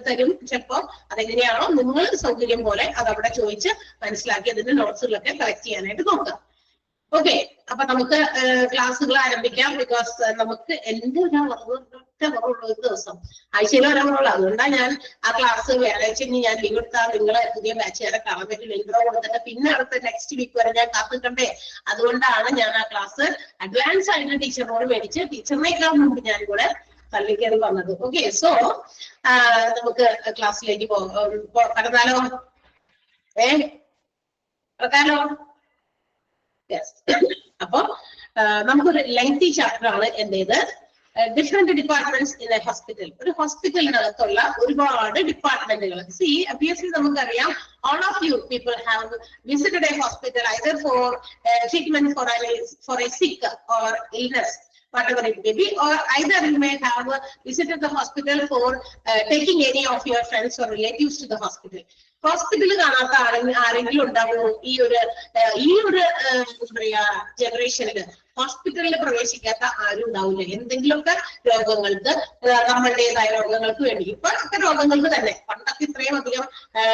തരും ചിലപ്പോ. അതെങ്ങനെയാണോ നിങ്ങൾ സൗകര്യം പോലെ അതവിടെ ചോദിച്ച് മനസ്സിലാക്കി അതിന്റെ നോട്ട്സുകളൊക്കെ കളക്ട് ചെയ്യാനായിട്ട് നോക്കാം. ഓക്കെ, അപ്പൊ നമുക്ക് ക്ലാസ്സുകൾ ആരംഭിക്കാം. ബിക്കോസ് നമുക്ക് എന്റെ ഒരു ദിവസം ആഴ്ചയിൽ ഒരാളുള്ള, അതുകൊണ്ടാണ് ഞാൻ ആ ക്ലാസ് വ്യാഴാഴ്ച ഞാൻ ലീവ് എടുത്താൽ നിങ്ങളെ പുതിയ ബാച്ചുകാരെ കാണാൻ പറ്റില്ല. ഇൻട്രോ കൊടുത്തിട്ട് പിന്നെ അടുത്ത നെക്സ്റ്റ് വീക്ക് വരെ ഞാൻ കാത്തിട്ടേ. അതുകൊണ്ടാണ് ഞാൻ ആ ക്ലാസ് അഡ്വാൻസ് ആയിട്ട് ടീച്ചറിനോട് മേടിച്ച് ടീച്ചറിനേക്കാൾ മുമ്പ് ഞാൻ കൂടെ തള്ളിക്കയറി വന്നത്. ഓക്കെ, സോ നമുക്ക് ക്ലാസ്സിലേക്ക് കടന്നാലോ? കടക്കാലോ? യെസ്. അപ്പൊ നമുക്കൊരു ലെങ്തി ചാപ്റ്റർ ആണ് എന്റേത്. Different departments in A hospital. ഒരു ഹോസ്പിറ്റലിനകത്തുള്ള ഒരുപാട് ഡിപ്പാർട്ട്മെന്റുകൾ. സി ഒബിയസ്ലി നമുക്കറിയാം, all of you people have visited a hospital either for treatment for a sick or illness, whatever it may be, or either you may have visited the hospital for taking any of your friends or relatives to the hospital. ഹോസ്പിറ്റലിൽ കാണാത്ത ആരെങ്കിലും ഉണ്ടാവുമോ ഈ ഒരു എന്താ പറയാ ജനറേഷനില്? ഹോസ്പിറ്റലിൽ പ്രവേശിക്കാത്ത ആരും ഉണ്ടാവില്ല. എന്തെങ്കിലുമൊക്കെ രോഗങ്ങൾക്ക്, നമ്മളുടേതായ രോഗങ്ങൾക്ക് വേണ്ടി. ഇപ്പോഴൊക്കെ രോഗങ്ങൾക്ക് തന്നെ, പണ്ടൊക്കെ ഇത്രയും അധികം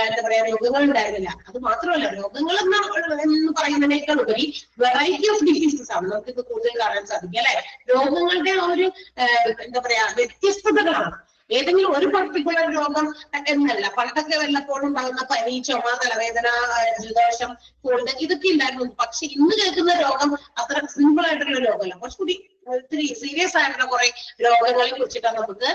എന്താ പറയാ രോഗങ്ങൾ ഉണ്ടായിരുന്നില്ല. അത് മാത്രമല്ല, രോഗങ്ങൾ എന്ന് പറയുന്നതിനേക്കാൾ ഉപരി വെറൈറ്റി ഓഫ് ഡിസീസസ് ആണ് നമുക്ക് ഇത് കൂടുതൽ കാണാൻ സാധിക്കും അല്ലെ. രോഗങ്ങളുടെ ഒരു എന്താ പറയാ വ്യത്യസ്തതകളാണ്. ഏതെങ്കിലും ഒരു പർട്ടിക്കുലർ രോഗം എന്നല്ല. പണ്ടൊക്കെ വല്ലപ്പോഴും ഉണ്ടാകുന്ന പനി, ചുമ, തലവേദന, ജലദോഷം, കോൾഡ്, ഇതൊക്കെ ഉണ്ടായിരുന്നു. പക്ഷെ ഇന്ന് കേൾക്കുന്ന രോഗം അത്ര സിമ്പിൾ ആയിട്ടുള്ള രോഗമല്ല. കുറച്ചുകൂടി ഒത്തിരി സീരിയസ് ആയിട്ടുള്ള കുറെ രോഗങ്ങളെ കുറിച്ചിട്ടാണ് നമുക്ക്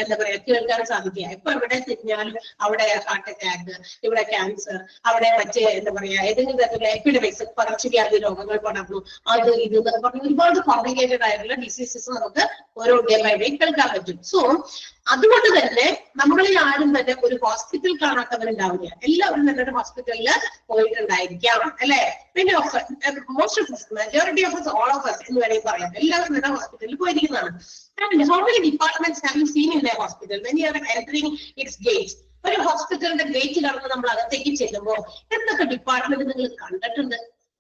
എന്താ പറയാ കേൾക്കാൻ സാധിക്കുക. ഇപ്പൊ എവിടെ തിരിഞ്ഞാലും അവിടെ ഹാർട്ട് അറ്റാക്ക്, ഇവിടെ ക്യാൻസർ, അവിടെ മറ്റേ എന്താ പറയാ ഏതെങ്കിലും തരത്തിലുള്ള എപ്പിഡമിക്സ്, പകർച്ചവ്യാധി രോഗങ്ങൾ പടർന്നു, അത് ഇത് എന്നൊക്കെ പറഞ്ഞ് ഒരുപാട് കോംപ്ലിക്കേറ്റഡ് ആയിട്ടുള്ള ഡിസീസസ് നമുക്ക് ഓരോ ഡേ ബൈ ഡേ കേൾക്കാൻ പറ്റും. സോ അതുകൊണ്ട് തന്നെ നമ്മളിൽ ആരും തന്നെ ഒരു ഹോസ്പിറ്റൽ കാണാത്തവരുണ്ടാവില്ല. എല്ലാവരും തന്നെ ഒരു ഹോസ്പിറ്റലിൽ പോയിട്ടുണ്ടായിരിക്കാം അല്ലെ. പിന്നെ most of us, majority of us, all of us എന്ന് വേണമെങ്കിൽ പറയാം, എല്ലാവരും തന്നെ ഹോസ്പിറ്റലിൽ പോയിരിക്കുന്നതാണ്. And how many departments have you seen in a hospital when you are entering its gates? ഒരു ഹോസ്പിറ്റലിന്റെ ഗേറ്റ് കടന്ന് നമ്മൾ അകത്തേക്ക് ചെല്ലുമ്പോൾ എന്തൊക്കെ ഡിപ്പാർട്ട്മെന്റ് നിങ്ങൾ കണ്ടിട്ടുണ്ട്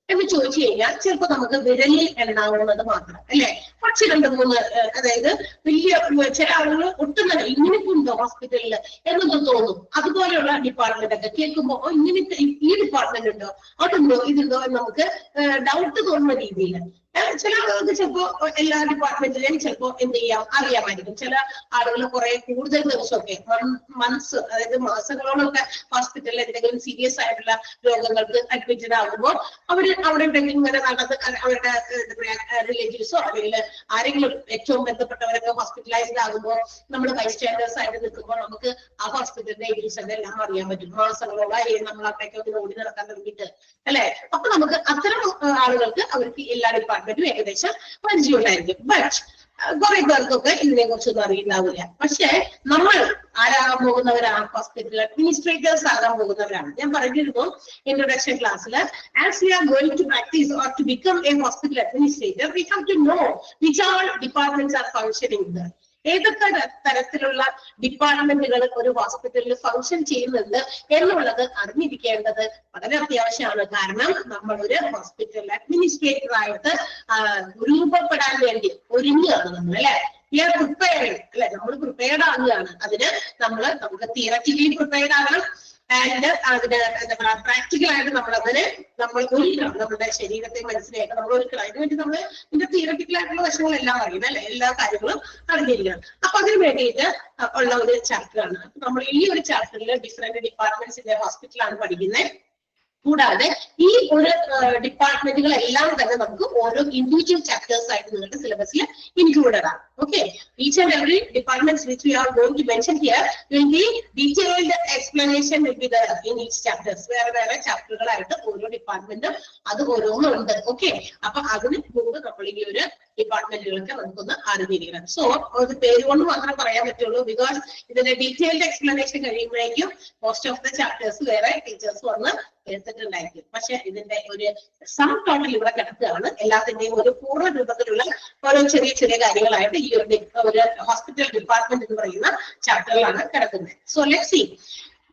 എന്ന് ചോദിച്ചു കഴിഞ്ഞാൽ ചിലപ്പോൾ നമുക്ക് വിരലിൽ എണ്ണാവുന്നത് മാത്രം അല്ലെ. പക്ഷെ 2-3 അതായത് വലിയ ചില ആളുകൾ ഒട്ടും തന്നെ ഇങ്ങനെയൊക്കെ ഉണ്ടോ ഹോസ്പിറ്റലിൽ എന്നൊക്കെ തോന്നും. അതുപോലെയുള്ള ഡിപ്പാർട്ട്മെന്റ് ഒക്കെ കേൾക്കുമ്പോൾ ഇങ്ങനത്തെ ഈ ഡിപ്പാർട്ട്മെന്റ് ഉണ്ടോ, അതുണ്ടോ, ഇതുണ്ടോ എന്ന് നമുക്ക് ഡൗട്ട് തോന്നുന്ന രീതിയിൽ ചില ആളുകൾക്ക് ചിലപ്പോ എല്ലാ ഡിപ്പാർട്ട്മെന്റിലെയും ചിലപ്പോ എന്ത് ചെയ്യാം അറിയാമായിരിക്കും. ചില ആളുകൾ കുറെ കൂടുതൽ ദിവസമൊക്കെ മന്ത്സ് അതായത് മാസങ്ങളോളൊക്കെ ഹോസ്പിറ്റലിൽ എന്തെങ്കിലും സീരിയസ് ആയിട്ടുള്ള രോഗങ്ങൾക്ക് അഡ്മിറ്റഡ് ആകുമ്പോൾ അവിടെ ഉണ്ടെങ്കിൽ ഇങ്ങനെ നടന്ന് അവരുടെ എന്താ പറയാ റിലേറ്റീവ്സോ അല്ലെങ്കിൽ ആരെങ്കിലും ഏറ്റവും ബന്ധപ്പെട്ടവരൊക്കെ ഹോസ്പിറ്റലൈസ്ഡ് ആകുമ്പോൾ നമ്മൾ ബൈസ്റ്റാൻഡേഴ്സ് ആയിട്ട് നിൽക്കുമ്പോൾ നമുക്ക് ആ ഹോസ്പിറ്റലിന്റെ ഏരിയസ് എല്ലാം അറിയാൻ പറ്റും. മാസങ്ങളോളം നമ്മൾ അവിടേക്ക് ഓടി നടക്കാൻ തുടങ്ങിയിട്ട് അല്ലെ. അപ്പൊ നമുക്ക് അത്തരം ആളുകൾക്ക് അവർക്ക് എല്ലാ ഡിപ്പാർട്ട്മെന്റും ഏകദേശം പരിചയമുണ്ടായിരിക്കും. ബട്ട് കുറെ പേർക്കൊക്കെ ഇതിനെ കുറിച്ചൊന്നും അറിയുണ്ടാവില്ല. പക്ഷെ നമ്മൾ ആരാകാൻ പോകുന്നവരാണ്? ഹോസ്പിറ്റൽ അഡ്മിനിസ്ട്രേറ്റേഴ്സ് ആകാൻ പോകുന്നവരാണ്. ഞാൻ പറഞ്ഞിരുന്നു ഇൻട്രൊഡക്ഷൻ ക്ലാസ്സിൽ, as we are going to practice or to become a hospital administrator we have to know which all departments are functioning there. ഏതൊക്കെ തരത്തിലുള്ള ഡിപ്പാർട്ട്മെന്റുകൾ ഒരു ഹോസ്പിറ്റലിൽ ഫങ്ഷൻ ചെയ്യുന്നുണ്ട് എന്നുള്ളത് അറിഞ്ഞിരിക്കേണ്ടത് വളരെ അത്യാവശ്യമാണ്. കാരണം നമ്മൾ ഒരു ഹോസ്പിറ്റൽ അഡ്മിനിസ്ട്രേറ്റർ ആയിട്ട് രൂപപ്പെടാൻ വേണ്ടി ഒരുങ്ങുകയാണ് നമ്മൾ അല്ലെ. വി ആർ പ്രിപ്പയറിംഗ് അല്ലെ. നമ്മൾ പ്രിപ്പയർഡ് ആകുകയാണ്. അതിന് നമുക്ക് തിയററ്റിക്കലി പ്രിപ്പയർഡ് ആകണം. ആൻഡ് അതിന് എന്താ പറയാ പ്രാക്ടിക്കലായിട്ട് നമ്മൾ ഒരുക്കണം. നമ്മുടെ ശരീരത്തെ മനസ്സിലായിട്ട് നമ്മൾ ഒരുക്കണം. അതിന് വേണ്ടി നമ്മൾ ഇതിന്റെ തിയററ്റിക്കലായിട്ടുള്ള വശങ്ങളെല്ലാം അറിയണം അല്ലെ. എല്ലാ കാര്യങ്ങളും അറിഞ്ഞിരിക്കണം. അപ്പൊ അതിന് വേണ്ടിയിട്ട് ഉള്ള ഒരു ചാപ്റ്ററാണ്. നമ്മൾ ഈ ഒരു ചാപ്റ്ററിൽ ഡിഫറെന്റ് ഡിപ്പാർട്ട്മെന്റ്സിന്റെ ഹോസ്പിറ്റലാണ് പഠിക്കുന്നത്. കൂടാതെ ഈ ഒരു ഡിപ്പാർട്ട്മെന്റുകളെല്ലാം തന്നെ നമുക്ക് ഓരോ ഇൻഡിവിജ്വൽ ചാപ്റ്റേഴ്സ് ആയിട്ട് നിങ്ങളുടെ സിലബസിൽ ഇൻക്ലൂഡഡ് ആണ്. Okay, each and every departments which we are going to mention here will be detailed explanation will be there in each chapters. Where chapter department അത് ഓരോന്നുണ്ട്. ഓക്കെ, അപ്പൊ അതിന് മുമ്പ് നമ്മൾ ഈ ഒരു ഡിപ്പാർട്ട്മെന്റുകളൊക്കെ നമുക്കൊന്ന് അറിഞ്ഞിരിക്കണം. സോ ഒരു പേര് കൊണ്ട് മാത്രം പറയാൻ പറ്റുള്ളൂ. ബിക്കോസ് ഇതിന്റെ ഡീറ്റെയിൽഡ് എക്സ്പ്ലനേഷൻ കഴിയുമ്പോഴേക്കും മോസ്റ്റ് ഓഫ് ദ ചാപ്റ്റേഴ്സ് വേറെ ടീച്ചേഴ്സ് വന്ന് എടുത്തിട്ടുണ്ടായിരിക്കും. പക്ഷെ ഇതിന്റെ ഒരു സം ടോട്ടൽ ഇവിടെ കിടക്കുകയാണ്. എല്ലാത്തിന്റെയും ഒരു പൂർണ്ണ രൂപത്തിലുള്ള ഓരോ ചെറിയ ചെറിയ കാര്യങ്ങളായിട്ട് ഈ ഒരു ഹോസ്പിറ്റൽ ഡിപ്പാർട്ട്മെന്റ് എന്ന് പറയുന്ന ചാപ്റ്ററിലാണ് കിടക്കുന്നത്. So let's see.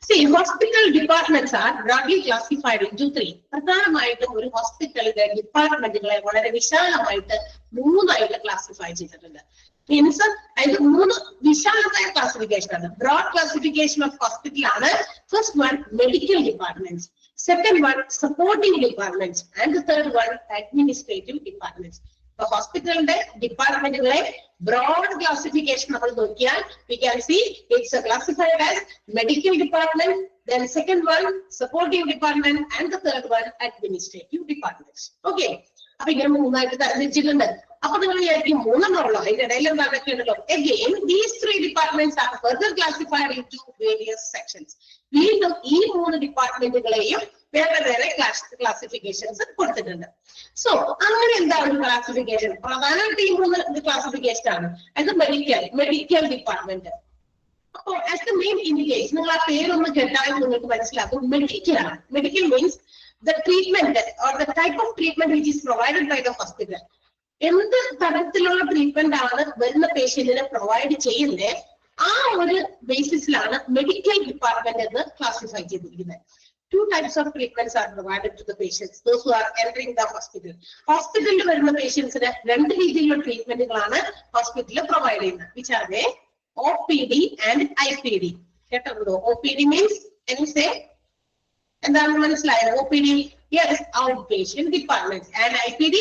See, hospital departments are broadly classified into 3. പ്രധാനമായിട്ടും ഒരു ഹോസ്പിറ്റലിന്റെ ഡിപ്പാർട്ട്മെന്റുകളെ വളരെ വിശാലമായിട്ട് 3 ആയിട്ട് ക്ലാസിഫൈ ചെയ്തിട്ടുണ്ട്. മീൻസ് അതിന്റെ 3 വിശാലമായ ക്ലാസിഫിക്കേഷൻ ആണ്. ബ്രോഡ് ക്ലാസിഫിക്കേഷൻ ഓഫ് ഹോസ്പിറ്റൽ ആണ്. First one medical departments, second one supporting departments and third one administrative departments. ഇപ്പൊ ഹോസ്പിറ്റലിന്റെ ഡിപ്പാർട്ട്മെന്റുകളെ broad classification നമ്മൾ നോക്കിയാൽ we can see it's classified as medical department, then second one supporting department and the third one administrative departments. Okay, അപ്പൊ ഇങ്ങനെ 3 ആയിട്ട് തരംതിരിച്ചിട്ടുണ്ട്. അപ്പൊ നിങ്ങൾ വിചാരിക്കും 3 എണ്ണമുള്ളൂ, അതിന്റെ ഇടയിൽ എന്തൊക്കെ ഉണ്ടല്ലോ. Again, these 3 departments are further classified into various sections. വീണ്ടും ഈ 3 ഡിപ്പാർട്ട്മെന്റുകളെയും വേറെ വേറെ ക്ലാസിഫിക്കേഷൻസ് കൊടുത്തിട്ടുണ്ട്. സോ അങ്ങനെ എന്താണ് ക്ലാസിഫിക്കേഷൻ? പ്രധാനമായിട്ട് ഈ 3 ക്ലാസിഫിക്കേഷൻ ആണ്. അത് മെഡിക്കൽ ഡിപ്പാർട്ട്മെന്റ്. അപ്പോ ആസ് ദ നെയിം ഇൻഡിക്കേറ്റ്സ്, നിങ്ങൾ ആ പേരൊന്ന് കേട്ടാൽ നിങ്ങൾക്ക് മനസ്സിലാക്കും മെഡിക്കൽ ആണ്. Medical means the treatment or the type of treatment which is provided by the hospital. എന്ത് തരത്തിലുള്ള ട്രീറ്റ്മെന്റ് ആണ് വരുന്ന പേഷ്യന്റിന് പ്രൊവൈഡ് ചെയ്യുന്നത്, ആ ഒരു ബേസിസിലാണ് മെഡിക്കൽ ഡിപ്പാർട്ട്മെന്റ് എന്ന് ക്ലാസിഫൈ ചെയ്തിരിക്കുന്നത്. 2 types of treatments are provided to the patients, those who are entering the hospital. ഹോസ്പിറ്റലിൽ വരുന്ന പേഷ്യൻസിന് 2 രീതിയിലുള്ള ട്രീറ്റ്മെന്റുകളാണ് ഹോസ്പിറ്റലിൽ പ്രൊവൈഡ് ചെയ്യുന്നത്. which are they? OPD and IPD. കേട്ടോ? OPD means എന്താണ് മനസ്സിലായോ? OPD, yes, outpatient department, and IPD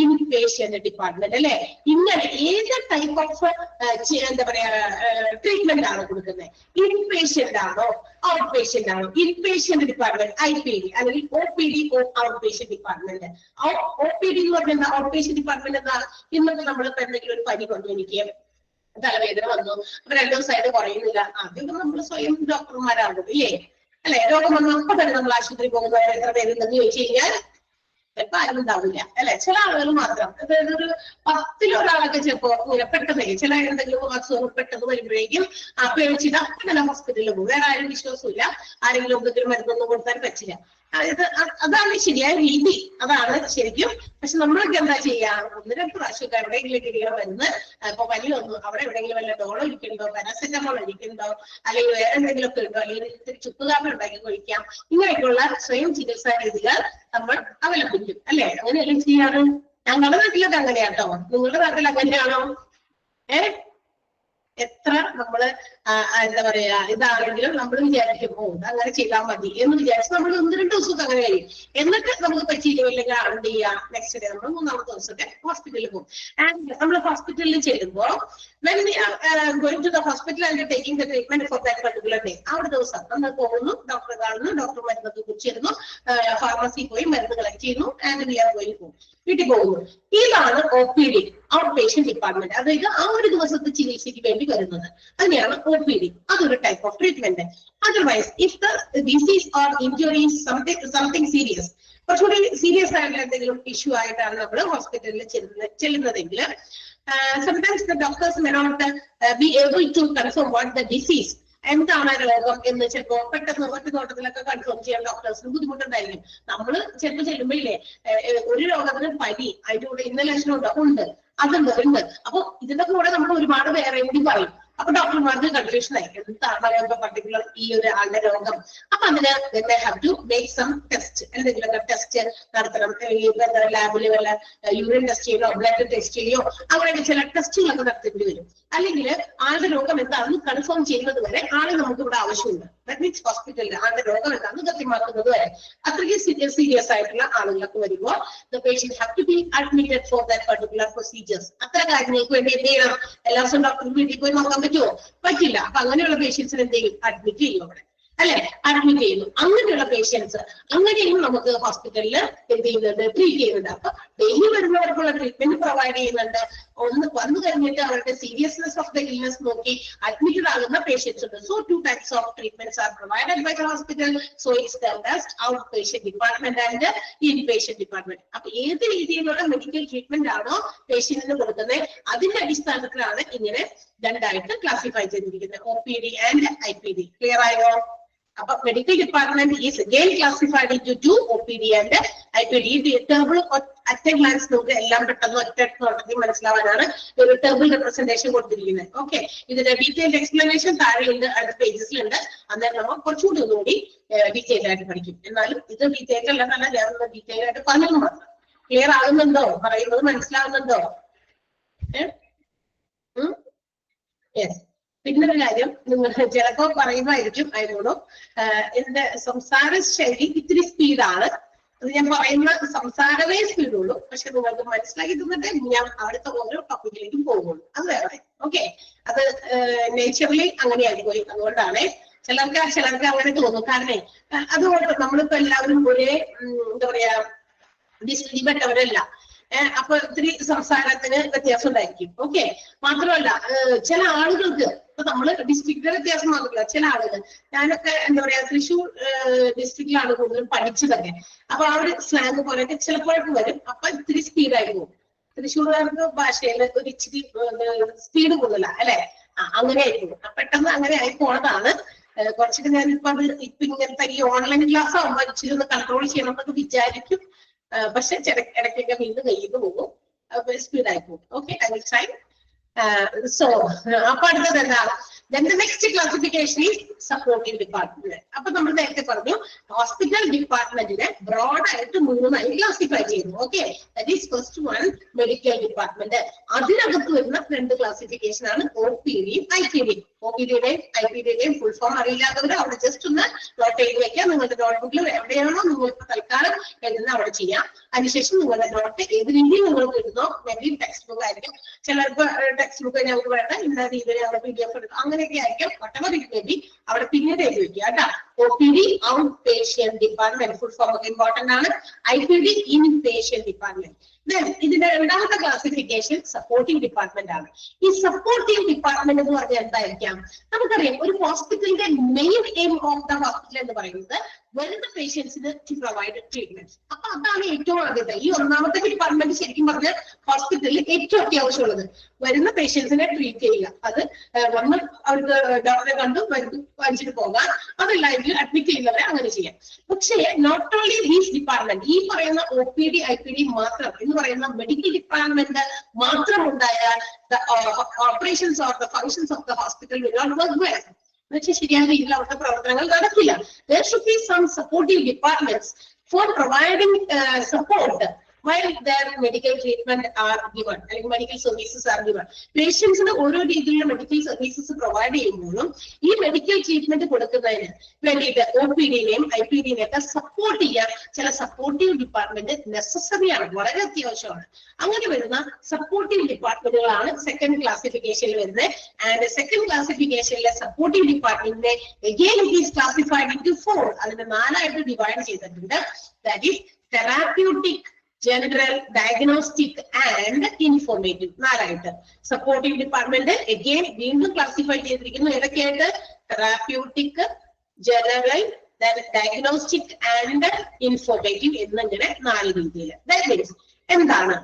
inpatient department അല്ലെ. ഇങ്ങനെ ഏത് ടൈപ്പ് ഓഫ് എന്താ പറയാ ട്രീറ്റ്മെന്റ് ആണ് കൊടുക്കുന്നത്? ഇൻപേഷ്യന്റ് ആണോ ഔട്ട് പേഷ്യന്റ് ആണോ? ഇൻപേഷ്യന്റ് ഡിപ്പാർട്ട്മെന്റ് IPD അല്ലെങ്കിൽ OPD out patient department. OPD എന്ന് പറഞ്ഞാൽ ഔട്ട് പേഷ്യന്റ് ഡിപ്പാർട്ട്മെന്റ് എന്താ? ഇന്നത്തെ നമ്മളിപ്പോ എന്തെങ്കിലും ഒരു പനി വന്നു, എനിക്ക് തലവേദന വന്നു, അപ്പൊ 2 ദിവസമായിട്ട് കുറയുന്നില്ല, ആദ്യം നമ്മൾ സ്വയം ഡോക്ടർമാരാകും ഇല്ലേ? അല്ലെ? രോഗം വന്നു അപ്പൊ തന്നെ നമ്മൾ ആശുപത്രി പോകുന്നവർ എത്ര പേരുണ്ടെന്ന് ചോദിച്ചു കഴിഞ്ഞാൽ ചിലപ്പോ ആരും ഉണ്ടാവില്ല അല്ലെ. ചില ആളുകൾ മാത്രം, അതായത് ഒരു 10ൽ ഒരാളൊക്കെ ചിലപ്പോ ഇങ്ങനെ പെട്ടെന്ന് ചില എന്തെങ്കിലും അസുഖങ്ങൾ പെട്ടെന്ന് വരുമ്പോഴേക്കും പേടിച്ചിട്ട് അപ്പൊ തന്നെ ഹോസ്പിറ്റലിൽ പോകും. വേറെ ആരും വിശ്വാസമില്ല, ആരെങ്കിലും എന്തെങ്കിലും മരുന്നൊന്നും കൊടുത്താൽ പറ്റില്ല. അതാണ് ശരിയായ രീതി, അതാണ് ശരിക്കും. പക്ഷെ നമ്മളൊക്കെ എന്താ ചെയ്യാ? 1-2 പ്രാവശ്യമൊക്കെ എവിടെയെങ്കിലും ഇരിക്കണം മരുന്ന്. ഇപ്പൊ പനി വന്നു, അവിടെ എവിടെയെങ്കിലും വല്ല ഡോളോ ഇരിക്കുന്നുണ്ടോ, പാരാസെറ്റമോൾ ഇരിക്കുന്നുണ്ടോ, അല്ലെങ്കിൽ വേറെ എന്തെങ്കിലും ഒക്കെ ഉണ്ടോ, അല്ലെങ്കിൽ ഇത്തിരി ചുക്കുകാപ്പി ഉണ്ടാക്കി കഴിക്കാം. ഇങ്ങനെയൊക്കെയുള്ള സ്വയം ചികിത്സാ രീതികൾ നമ്മൾ അവലംബിക്കും അല്ലെ. അങ്ങനെയല്ലേ ചെയ്യാറ്? ഞങ്ങളുടെ നാട്ടിലൊക്കെ അങ്ങനെയാട്ടോ. നിങ്ങളുടെ നാട്ടിൽ അങ്ങനെയാണോ? എത്ര നമ്മള് എന്താ പറയാ ഇതാണെങ്കിലും നമ്മൾ വിചാരിക്കും അങ്ങനെ ചെയ്താൽ മതി എന്ന് വിചാരിച്ച് നമ്മൾ 1-2 ദിവസമൊക്കെ അങ്ങനെ കഴിയും. എന്നിട്ട് നമുക്ക് പറ്റിയില്ലെങ്കിൽ എന്ത് ചെയ്യാം? നെക്സ്റ്റ് ഡേ നമ്മൾ 3-ാമത്തെ ദിവസമൊക്കെ ഹോസ്പിറ്റലിൽ പോകും. ആൻഡ് നമ്മൾ ഹോസ്പിറ്റലിൽ ചെല്ലുമ്പോൾ when we are going to the hospital and taking the treatment for that particular day, ആ ഒരു ദിവസം നമ്മൾ പോകുന്നു, ഡോക്ടറെ കാണുന്നു, ഡോക്ടർ മരുന്നൊക്കെ കുറിച്ചിരുന്നു, ഫാർമസി പോയി മരുന്ന് കളക്ട് ചെയ്യുന്നു, and we are going home, വീട്ടിൽ പോകുന്നു. ഇതാണ് OPD ഔട്ട് പേഷ്യന്റ് ഡിപ്പാർട്ട്മെന്റ്. അതായത് ആ ഒരു ദിവസത്തെ ചികിത്സയ്ക്ക് വേണ്ടി വരുന്നത്, അതിനെയാണ് OPD. അതൊരു type of treatment. Otherwise if the disease or injury something serious, കുറച്ചുകൂടി സീരിയസ് ആയിട്ടുള്ള എന്തെങ്കിലും ഇഷ്യൂ ആയിട്ടാണ് നമ്മൾ ഹോസ്പിറ്റലിൽ ചെല്ലുന്നതെങ്കിൽ sometimes the doctors may not be able to confirm what the disease, എന്താണ് രോഗം എന്ന് ചിലപ്പോ പെട്ടെന്ന് ഒറ്റ നോട്ടത്തിലൊക്കെ കൺഫേം ചെയ്യാൻ ഡോക്ടേഴ്സിന് ബുദ്ധിമുട്ടുണ്ടായിരിക്കും. നമ്മൾ ചിലപ്പോൾ ചെല്ലുമ്പോഴേ ഒരു രോഗത്തിന് പനി, അതിന്റെ കൂടെ ഇന്ന ലക്ഷണം ഉണ്ട്, അതുണ്ട്. അപ്പൊ ഇതിന്റെ കൂടെ നമ്മൾ ഒരുപാട് വേറെ കൂടി പറയും. അപ്പൊ ഡോക്ടർമാർക്ക് കൺഫ്യൂഷൻ ആയി, എന്താണ് പർട്ടിക്കുലർ ഈ ഒരു ആളുടെ രോഗം. അപ്പൊ അതിന് have to make some test, എന്തെങ്കിലുമൊക്കെ ടെസ്റ്റ് നടത്തണം. ലാബിൽ വല്ല യൂറിൻ ടെസ്റ്റ് ചെയ്യണോ, ബ്ലഡ് ടെസ്റ്റ് ചെയ്യോ, അങ്ങനെയൊക്കെ ചില ടെസ്റ്റുകളൊക്കെ നടത്തേണ്ടി വരും. അല്ലെങ്കിൽ ആളുടെ രോഗം എന്താണെന്ന് കൺഫേം ചെയ്യുന്നത് വരെ ആളെ നമുക്ക് ഇവിടെ ആവശ്യമുണ്ട്. ദാറ്റ് മീൻസ് ഹോസ്പിറ്റലിൽ ആളുടെ രോഗം എന്താണെന്ന് കൃത്യമാക്കുന്നത് വരെ അത്രയ്ക്ക് സീരിയസ് ആയിട്ടുള്ള ആളുകളൊക്കെ വരുമ്പോൾ the patient have to be admitted for that particular procedures. അത്ര കാര്യങ്ങൾക്ക് വേണ്ടി എന്ത് ചെയ്യണം? എല്ലാ ദിവസവും ഡോക്ടർക്ക് വീട്ടിൽ പോയി നോക്കാൻ പറ്റുമോ? പറ്റില്ല. അപ്പൊ അങ്ങനെയുള്ള പേഷ്യൻസിന് എന്ത് ചെയ്യും? അഡ്മിറ്റ് ചെയ്യും അവിടെ അല്ലെ, അഡ്മിറ്റ് ചെയ്യുന്നു. അങ്ങനെയുള്ള പേഷ്യൻസ് അങ്ങനെയും നമുക്ക് ഹോസ്പിറ്റലിൽ എന്ത് ചെയ്യുന്നുണ്ട്? ട്രീറ്റ് ചെയ്യുന്നുണ്ട്. അപ്പൊ ഡെയിലി വരുന്നവർക്കുള്ള ട്രീറ്റ്മെന്റ് പ്രൊവൈഡ് ചെയ്യുന്നുണ്ട്. ഒന്ന് വന്നു കഴിഞ്ഞിട്ട് അവരുടെ സീരിയസ്നെസ് ഓഫ് ദ ഇൽനെസ് നോക്കി അഡ്മിറ്റഡ് ആകുന്ന പേഷ്യൻസ് ഉണ്ട്. So 2 types of treatments are provided by the hospital. So it's termed as outpatient department and inpatient department. അപ്പൊ ഏത് രീതിയിലുള്ള മെഡിക്കൽ ട്രീറ്റ്മെന്റ് ആണോ പേഷ്യന്റിന് കൊടുക്കുന്നത് അതിന്റെ അടിസ്ഥാനത്തിലാണ് ഇങ്ങനെ രണ്ടായിട്ട് ക്ലാസിഫൈ ചെയ്തിരിക്കുന്നത്, OPD ആൻഡ് IPD. ക്ലിയർ ആയോ? അപ്പൊ medical department is again classified into 2, OPD and IPD. ഈ ടേബിൾ അറ്റ് എ ഗ്ലാൻസ് നമുക്ക് എല്ലാം പെട്ടെന്ന് ഒറ്റ നോട്ടത്തിൽ മനസ്സിലാവാനാണ് ഒരു ടേബിൾ റെപ്രസെന്റേഷൻ കൊടുത്തിരിക്കുന്നത്. ഓക്കെ, ഇതിന്റെ ഡീറ്റെയിൽഡ് എക്സ്പ്ലനേഷൻ താഴെയുണ്ട്, അടുത്ത പേജസിലുണ്ട്. അന്നേരം നമ്മൾ കുറച്ചുകൂടി ഒന്നുകൂടി ഡീറ്റെയിൽ ആയിട്ട് പഠിക്കും. എന്നാലും ഇത് ഡീറ്റെയിൽ അല്ലെന്നല്ല, ഞാൻ ഡീറ്റെയിൽ ആയിട്ട് പറഞ്ഞു മാത്രം. ക്ലിയർ ആകുന്നുണ്ടോ? പറയുന്നത് മനസ്സിലാവുന്നുണ്ടോ? യെസ്. പിന്നൊരു കാര്യം, നിങ്ങൾ ചിലപ്പോ പറയുന്നതായിരിക്കും, അതിനോടും എന്റെ സംസാര ശൈലി ഇത്തിരി സ്പീഡാണ്. അത് ഞാൻ പറയുന്ന സംസാരമേ സ്പീഡുള്ളൂ, പക്ഷെ നിങ്ങൾക്ക് മനസ്സിലാക്കി തന്നിട്ട് ഞാൻ അടുത്ത ഓരോ ടോപ്പിക്കിലേക്കും പോകുള്ളൂ. അത് വേറെ. ഓക്കെ, അത് നേച്ചറലി അങ്ങനെയായി പോയി. അതുകൊണ്ടാണ് ചിലർക്ക് അങ്ങനെ തോന്നും. കാരണം അതുകൊണ്ട് നമ്മളിപ്പോ എല്ലാവരും ഒരേ എന്താ പറയാ ഡിസ്ട്രിക്റ്റിൽപ്പെട്ടവരല്ല. അപ്പൊ ഇത്തിരി സംസാരത്തിന് വ്യത്യാസം ഉണ്ടായിരിക്കും. ഓക്കെ, മാത്രമല്ല ചില ആളുകൾക്ക് ഇപ്പൊ നമ്മള് ഡിസ്ട്രിക്റ്റിലെ വ്യത്യാസം മാത്രമല്ല, ചില ആളുകൾ, ഞാനൊക്കെ എന്താ പറയാ തൃശ്ശൂർ ഡിസ്ട്രിക്റ്റിലാണ് കൂടുതലും പഠിച്ചതൊക്കെ. അപ്പൊ ആ ഒരു സ്ലാങ് പോലെയൊക്കെ ചിലപ്പോഴൊക്കെ വരും. അപ്പൊ ഇത്തിരി സ്പീഡായി പോകും. തൃശ്ശൂർകാർക്ക് ഭാഷയിൽ ഒരു ഇച്ചിരി സ്പീഡ് കൂടുതലാ അല്ലെ? അങ്ങനെ ആയിരിക്കും. പെട്ടെന്ന് അങ്ങനെ ആയി പോണതാണ്. കുറച്ചൊക്കെ ഞാനിപ്പോ ഇപ്പൊ ഇങ്ങനത്തെ ഈ ഓൺലൈൻ ക്ലാസ് ആകുമ്പോൾ ഇച്ചിരി ഒന്ന് കൺട്രോൾ ചെയ്യണം എന്നൊക്കെ വിചാരിക്കും. പക്ഷെ ഇടയ്ക്കൊക്കെ വീണ്ടും കയ്യിൽ പോകും, സ്പീഡായി പോകും. Okay, I will try. So അപ്പൊ അടുത്തത് എന്താ? Then the next classification is supporting department. അപ്പൊ നമ്മൾ നേരത്തെ പറഞ്ഞു ഹോസ്പിറ്റൽ ഡിപ്പാർട്ട്മെന്റിനെ ബ്രോഡ് ആയിട്ട് 3ആയി ക്ലാസിഫൈ ചെയ്യുന്നു. Okay, that is first one medical department. അതിനകത്ത് വരുന്ന 2 ക്ലാസിഫിക്കേഷൻ ആണ് OPDയും IPDയും. OPDയുടെയും IPDയുടെയും ഫുൾ ഫോം അറിയില്ലാത്തവർ അവിടെ ജസ്റ്റ് ഒന്ന് നോട്ട് ചെയ്ത് വെക്കാം. നിങ്ങളുടെ നോട്ട്ബുക്കിൽ എവിടെയാണോ നിങ്ങൾ ഇപ്പൊ തൽക്കാലം എഴുതുന്ന അവിടെ ചെയ്യാം. അതിനുശേഷം നിങ്ങളുടെ നോട്ട് ഏത് രീതിയിൽ നിങ്ങൾ എഴുതുന്നോ, മേബി ടെക്സ്റ്റ് ബുക്ക് ആയിരിക്കും, ചിലർക്ക് ടെക്സ്റ്റ് ബുക്ക് ഞങ്ങൾക്ക് വേണ്ട ഇന്ന രീതിയിൽ അവിടെ PDF എടുക്കും, അങ്ങനെയൊക്കെ ആയിരിക്കും. whatever it may be അവിടെ പിന്നീട് എഴുതി വെക്കുക കേട്ടാ. OPD out patient department full form ഒക്കെ ഇമ്പോർട്ടന്റ് ആണ്. IPD in patient department. ഇതിന്റെ രണ്ടാമത്തെ ക്ലാസിഫിക്കേഷൻ സപ്പോർട്ടിംഗ് ഡിപ്പാർട്ട്മെന്റ് ആണ്. ഈ സപ്പോർട്ടിംഗ് ഡിപ്പാർട്ട്മെന്റ് എന്ന് പറഞ്ഞാൽ എന്തായിരിക്കാം? നമുക്കറിയാം ഒരു ഹോസ്പിറ്റലിന്റെ main aim of the hospital എന്ന് പറയുന്നത് വരുന്ന പേഷ്യൻസിന് ടു പ്രൊവൈഡ് ട്രീറ്റ്മെന്റ്. അപ്പൊ അതാണ് ഏറ്റവും ആദ്യത്തെ. ഈ ഒന്നാമത്തെ ഡിപ്പാർട്ട്മെന്റ് ശരിക്കും പറഞ്ഞാൽ ഹോസ്പിറ്റലിൽ ഏറ്റവും അത്യാവശ്യമുള്ളത് വരുന്ന പേഷ്യൻസിനെ ട്രീറ്റ് ചെയ്യുക. അത് വന്ന് അവർക്ക് ഡോക്ടറെ കണ്ടു വാങ്ങിച്ചിട്ട് പോകാൻ, അതല്ലെങ്കിൽ അഡ്മിറ്റ് ചെയ്യുന്നവരെ അങ്ങനെ ചെയ്യാം. പക്ഷേ നോട്ട് ഓൺലി ദീസ് ഡിപ്പാർട്ട്മെന്റ്, ഈ പറയുന്ന OPD IPD മാത്രം എന്ന് പറയുന്ന മെഡിക്കൽ ഡിപ്പാർട്ട്മെന്റ് മാത്രം ഉണ്ടായാൽ operations of the functions of the hospital will not work well. എന്നുവെച്ചാൽ ശരിയായ രീതിയിൽ അവരുടെ പ്രവർത്തനങ്ങൾ നടക്കില്ല. There should be some supporting departments for providing support while their medical treatment are given, അല്ലെങ്കിൽ മെഡിക്കൽ സർവീസസ് ആർ ഗിവൺ. പേഷ്യൻസിന് ഓരോ രീതിയിലുള്ള മെഡിക്കൽ സർവീസസ് പ്രൊവൈഡ് ചെയ്യുമ്പോഴും ഈ മെഡിക്കൽ ട്രീറ്റ്മെന്റ് കൊടുക്കുന്നതിന് വേണ്ടിയിട്ട് OPDനെയും IPDനെയും ഒക്കെ സപ്പോർട്ട് ചെയ്യാൻ ചില സപ്പോർട്ടീവ് ഡിപ്പാർട്ട്മെന്റ് നെസസറിയാണ്, വളരെ അത്യാവശ്യമാണ്. അങ്ങനെ വരുന്ന സപ്പോർട്ടീവ് ഡിപ്പാർട്ട്മെന്റുകളാണ് സെക്കൻഡ് ക്ലാസിഫിക്കേഷനിൽ വരുന്നത്. ആൻഡ് സെക്കൻഡ് ക്ലാസിഫിക്കേഷനിലെ സപ്പോർട്ടീവ് ഡിപ്പാർട്ട്മെന്റിനെ again it is classified into 4. അതിനെ 4ആയിട്ട് ഡിവൈഡ് ചെയ്തിട്ടുണ്ട്. That is therapeutic, general, diagnostic and informative. 4ആയിട്ട്. സപ്പോർട്ടീവ് ഡിപ്പാർട്ട്മെന്റ് അഗെയിൻ വീണ്ടും ക്ലാസിഫൈ ചെയ്തിരിക്കുന്നു. ഏതൊക്കെയായിട്ട്? Therapeutic, general, diagnostic and informative എന്നിങ്ങനെ 4 രീതിയിൽ. ദാറ്റ് മീൻസ് എന്താണ്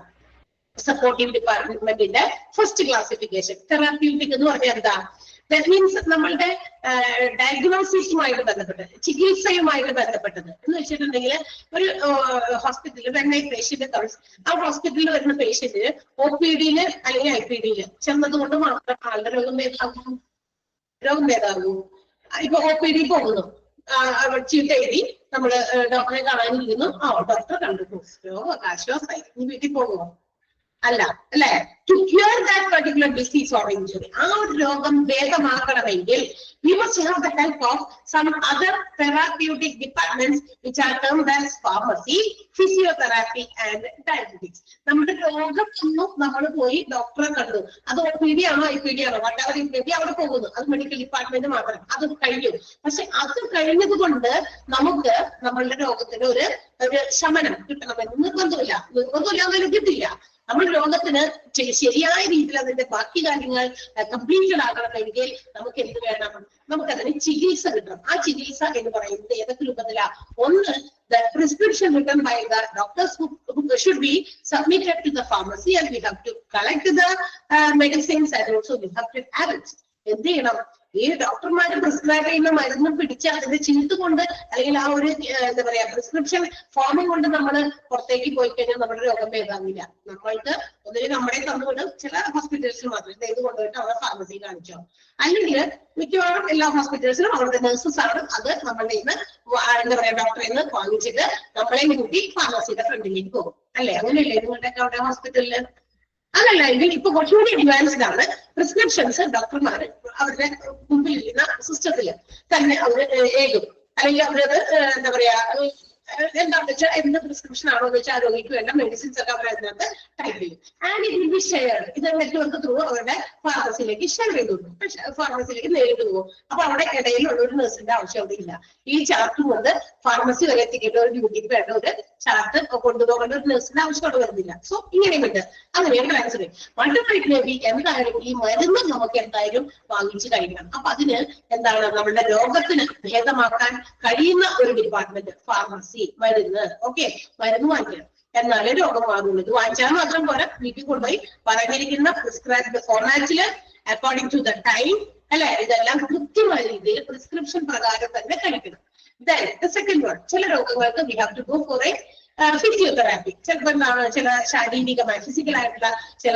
സപ്പോർട്ടീവ് ഡിപ്പാർട്ട്മെന്റിന്റെ ഫസ്റ്റ് ക്ലാസിഫിക്കേഷൻ? തെറാപ്യൂട്ടിക് എന്ന് പറഞ്ഞാൽ എന്താ? ദാറ്റ് മീൻസ് നമ്മളുടെ ഡയഗ്നോസിസുമായിട്ട് ബന്ധപ്പെട്ടത്, ചികിത്സയുമായിട്ട് ബന്ധപ്പെട്ടത് എന്ന് വെച്ചിട്ടുണ്ടെങ്കിൽ ഒരു ഹോസ്പിറ്റലിൽ തന്നെ പേഷ്യന്റ് ആ ഹോസ്പിറ്റലിൽ വരുന്ന പേഷ്യന്റിന് OPDയില് അല്ലെങ്കിൽ IPDയില് ചെന്നത് കൊണ്ട് മാത്രം ആളുടെ രോഗം ഭേദമാകും. ഇപ്പൊ OPD പോകുന്നു, ചീട്ട് എഴുതി നമ്മള് ഡോക്ടറെ കാണാനിരിക്കുന്നു, ഡോക്ടറെ കണ്ടു, രോഗം ആശ്വാസമായി, നീ വീട്ടിൽ പോകുമോ? അല്ല അല്ലെ? To cure that particular disease or injury, ആ ഒരു രോഗം ഭേദമാക്കണമെങ്കിൽ we must have the help of some other therapeutic departments which are termed as pharmacy, physiotherapy and dietetics. നമ്മുടെ രോഗം ഒന്നും നമ്മൾ പോയി ഡോക്ടറെ കണ്ടു, അത് OPD ആണോ IPD ആണോ whatever it may be അവിടെ പോകുന്നു, അത് മെഡിക്കൽ ഡിപ്പാർട്ട്മെന്റ് മാത്രം, അത് കഴിയും. പക്ഷെ അത് കഴിഞ്ഞത് കൊണ്ട് നമുക്ക് നമ്മളുടെ രോഗത്തിന് ഒരു ശമനം കിട്ടണമെന്ന് നിർബന്ധമില്ല എന്നതിന് കിട്ടില്ല. നമ്മൾ രോഗത്തിന് ശരിയായ രീതിയിൽ അതിന്റെ ബാക്കി കാര്യങ്ങൾ കംപ്ലീറ്റഡ് ആകണമെങ്കിൽ നമുക്ക് എന്ത് വേണം? നമുക്കതിന് ചികിത്സ കിട്ടണം. ആ ചികിത്സ എന്ന് പറയുന്നത് ഏതൊക്കെ രൂപത്തിലാ? ഒന്ന്, the prescription written by the doctors who should be submitted to the pharmacy, and we have to collect the medicines, and also we have to have it. എന്ത് ചെയ്യണം? ഈ ഡോക്ടർമാര് പ്രിസ്ക്രൈബ് ചെയ്യുന്ന മരുന്നും പിടിച്ച് അതിന്റെ ചീട്ട് കൊണ്ട് അല്ലെങ്കിൽ ആ ഒരു എന്താ പറയാ പ്രിസ്ക്രിപ്ഷൻ ഫോമും കൊണ്ട് നമ്മൾ പുറത്തേക്ക് പോയി കഴിഞ്ഞാൽ നമ്മുടെ രോഗം ഭേദാവില്ല. നമ്മൾക്ക് ഒന്നിനും നമ്മുടെ തന്നുകൊണ്ട് ചില ഹോസ്പിറ്റൽസിൽ മാത്രം ഇത് കൊണ്ടുപോയിട്ട് അവിടെ ഫാർമസി കാണിച്ചോ, അല്ലെങ്കിൽ മിക്കവാറും എല്ലാ ഹോസ്പിറ്റൽസിലും അവരുടെ നഴ്സസ് ആണ് അത് നമ്മളുടെ ഇന്ന് എന്താ പറയാ ഡോക്ടറിൽ നിന്ന് വാങ്ങിച്ചിട്ട് നമ്മളെ കൂട്ടി ഫാർമസിയുടെ ഫ്രണ്ടിലേക്ക് പോകും. അല്ലെ? അങ്ങനെയല്ലേ നിങ്ങളുടെയൊക്കെ അവിടെ ഹോസ്പിറ്റലില്? അതല്ല, എങ്കിൽ ഇപ്പൊ കുറച്ചുകൂടി അഡ്വാൻസ്ഡ് ആണ്. പ്രിസ്ക്രിപ്ഷൻസ് ഡോക്ടർമാർ അവരുടെ മുമ്പിൽ ഇരിക്കുന്ന സിസ്റ്റത്തില് തന്നെ അവർ എഴുതും, അല്ലെങ്കിൽ അവരത് എന്താ പറയാ എന്താണെന്ന് വെച്ചാൽ എന്ത് പ്രിസ്ക്രിപ്ഷൻ ആണോ എന്ന് വെച്ചാൽ ആ രോഗിക്ക് വേണ്ട മെഡിസിൻസ് ഒക്കെ അവർ അതിനകത്ത് ടൈപ്പ് ചെയ്യും. And it will B share. ഇത് നെറ്റ്വർക്ക് ത്രൂ അവരുടെ ഫാർമസിയിലേക്ക് ഷെയർ ചെയ്തു കൊടുക്കും, ഫാർമസിയിലേക്ക് നേരിട്ട് പോകും. അപ്പൊ അവിടെ ഇടയിലുള്ള ഒരു നഴ്സിന്റെ ആവശ്യം അവിടെ ഇല്ല. ഈ ചാർട്ട് കൊണ്ട് ഫാർമസി വരെ എത്തിക്കേണ്ട ഒരു ഡ്യൂട്ടിക്ക് വേണ്ട ഒരു ചാർട്ട് കൊണ്ടുപോകേണ്ട ഒരു നഴ്സിന്റെ ആവശ്യം അവിടെ വരുന്നില്ല. സോ ഇങ്ങനെയുണ്ട്. അങ്ങനെയാണ് ട്രാൻസ്ഫർ. മൾട്ടിപ്ലൈ എന്തായാലും ഈ മരുന്ന് നമുക്ക് എന്തായാലും വാങ്ങിച്ചു കഴിക്കണം. അപ്പൊ അതിന് എന്താണ് നമ്മുടെ രോഗത്തിന് ഭേദമാക്കാൻ കഴിയുന്ന ഒരു ഡിപ്പാർട്ട്മെന്റ് ഫാർമസി. മരുന്ന്, ഓക്കെ, മരുന്ന് വാങ്ങിക്കണം, എന്നാലേ രോഗം മാറുള്ളൂ. ഇത് വാങ്ങിച്ചാൽ മാത്രം പോരാ, വീട്ടിൽ കൊണ്ടുപോയി പറഞ്ഞിരിക്കുന്ന പ്രിസ്ക്രൈബ്ഡ് ഫോർമാറ്റില് അക്കോർഡിംഗ് ടു ദ ടൈം, അല്ലെ, ഇതെല്ലാം കൃത്യമായ രീതിയിൽ പ്രിസ്ക്രിപ്ഷൻ പ്രകാരം തന്നെ കഴിക്കണം. Then the second one, ചില രോഗങ്ങൾക്ക് we have to go for a physiotherapy. ചിലപ്പോൾ എന്താണ് ചില ശാരീരികമായ ഫിസിക്കലായിട്ടുള്ള ചില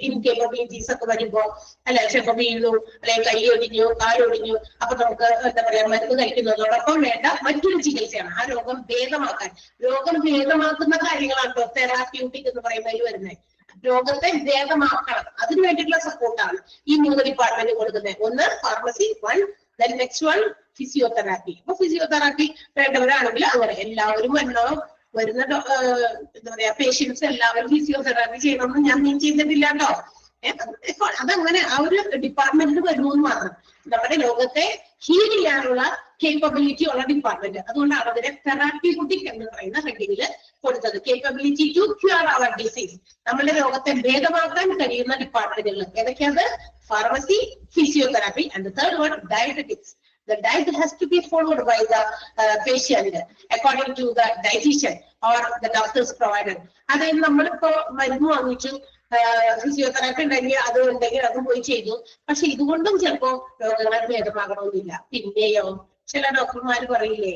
ഇൻകേപ്പബിലിറ്റീസ് ഒക്കെ വരുമ്പോ, അല്ലെ, ചിലപ്പോൾ വീണു, അല്ലെങ്കിൽ കൈ ഒടിഞ്ഞു, കാലൊടിഞ്ഞു, അപ്പൊ നമുക്ക് എന്താ പറയാ മരുന്ന് കഴിക്കുന്നതോടൊപ്പം വേണ്ട മറ്റൊരു ചികിത്സയാണ് ആ രോഗം ഭേദമാക്കാൻ. രോഗം ഭേദമാക്കുന്ന കാര്യങ്ങളാണ് തെറാപ്യൂട്ടിക് എന്ന് പറയുന്നതിൽ വരുന്നത്. രോഗത്തെ ഭേദമാക്കണം, അതിന് വേണ്ടിയിട്ടുള്ള സപ്പോർട്ടാണ് ഈ 3 ഡിപ്പാർട്ട്മെന്റ് കൊടുക്കുന്നത്. ഒന്ന് pharmacy, then next one physiotherapy. അപ്പൊ ഫിസിയോതെറാപ്പി വേണ്ടവരാണെങ്കിൽ അങ്ങനെ എല്ലാവരും വരുന്ന എന്താ പറയാ പേഷ്യൻസ് എല്ലാവരും ഫിസിയോതെറാപ്പി ചെയ്യണമെന്ന് ഞാൻ മീൻ ചെയ്തിട്ടില്ല കേട്ടോ. അതങ്ങനെ ആ ഒരു ഡിപ്പാർട്ട്മെന്റിൽ വരുന്നു മാത്രം. നമ്മുടെ രോഗത്തെ ഹീൽ ചെയ്യാനുള്ള കേപ്പബിലിറ്റി ഉള്ള ഡിപ്പാർട്ട്മെന്റ്. അതുകൊണ്ടാണ് അതിനെ തെറാപ്യൂട്ടിക് എന്ന് പറയുന്ന ഹെഡിങ്ങില് കൊടുത്തത്. Capability to cure our disease. നമ്മുടെ രോഗത്തെ ഭേദമാക്കാൻ കഴിയുന്ന ഡിപ്പാർട്ട്മെന്റുകൾ ഏതൊക്കെയാണ്? Pharmacy, physiotherapy, and the third one dietetics. The diet has to be followed by the patient according to the dietitian or the doctor's provider. അതായത് നമ്മളിപ്പോ മരുന്ന് വാങ്ങിച്ചു, ഫിസിയോതെറാപ്പി ഉണ്ടെങ്കിൽ അതും പോയി ചെയ്തു. പക്ഷെ ഇതുകൊണ്ടും ചിലപ്പോ രോഗങ്ങൾ ഭേദമാകണമെന്നില്ല. പിന്നെയോ ചില ഡോക്ടർമാര് പറയില്ലേ,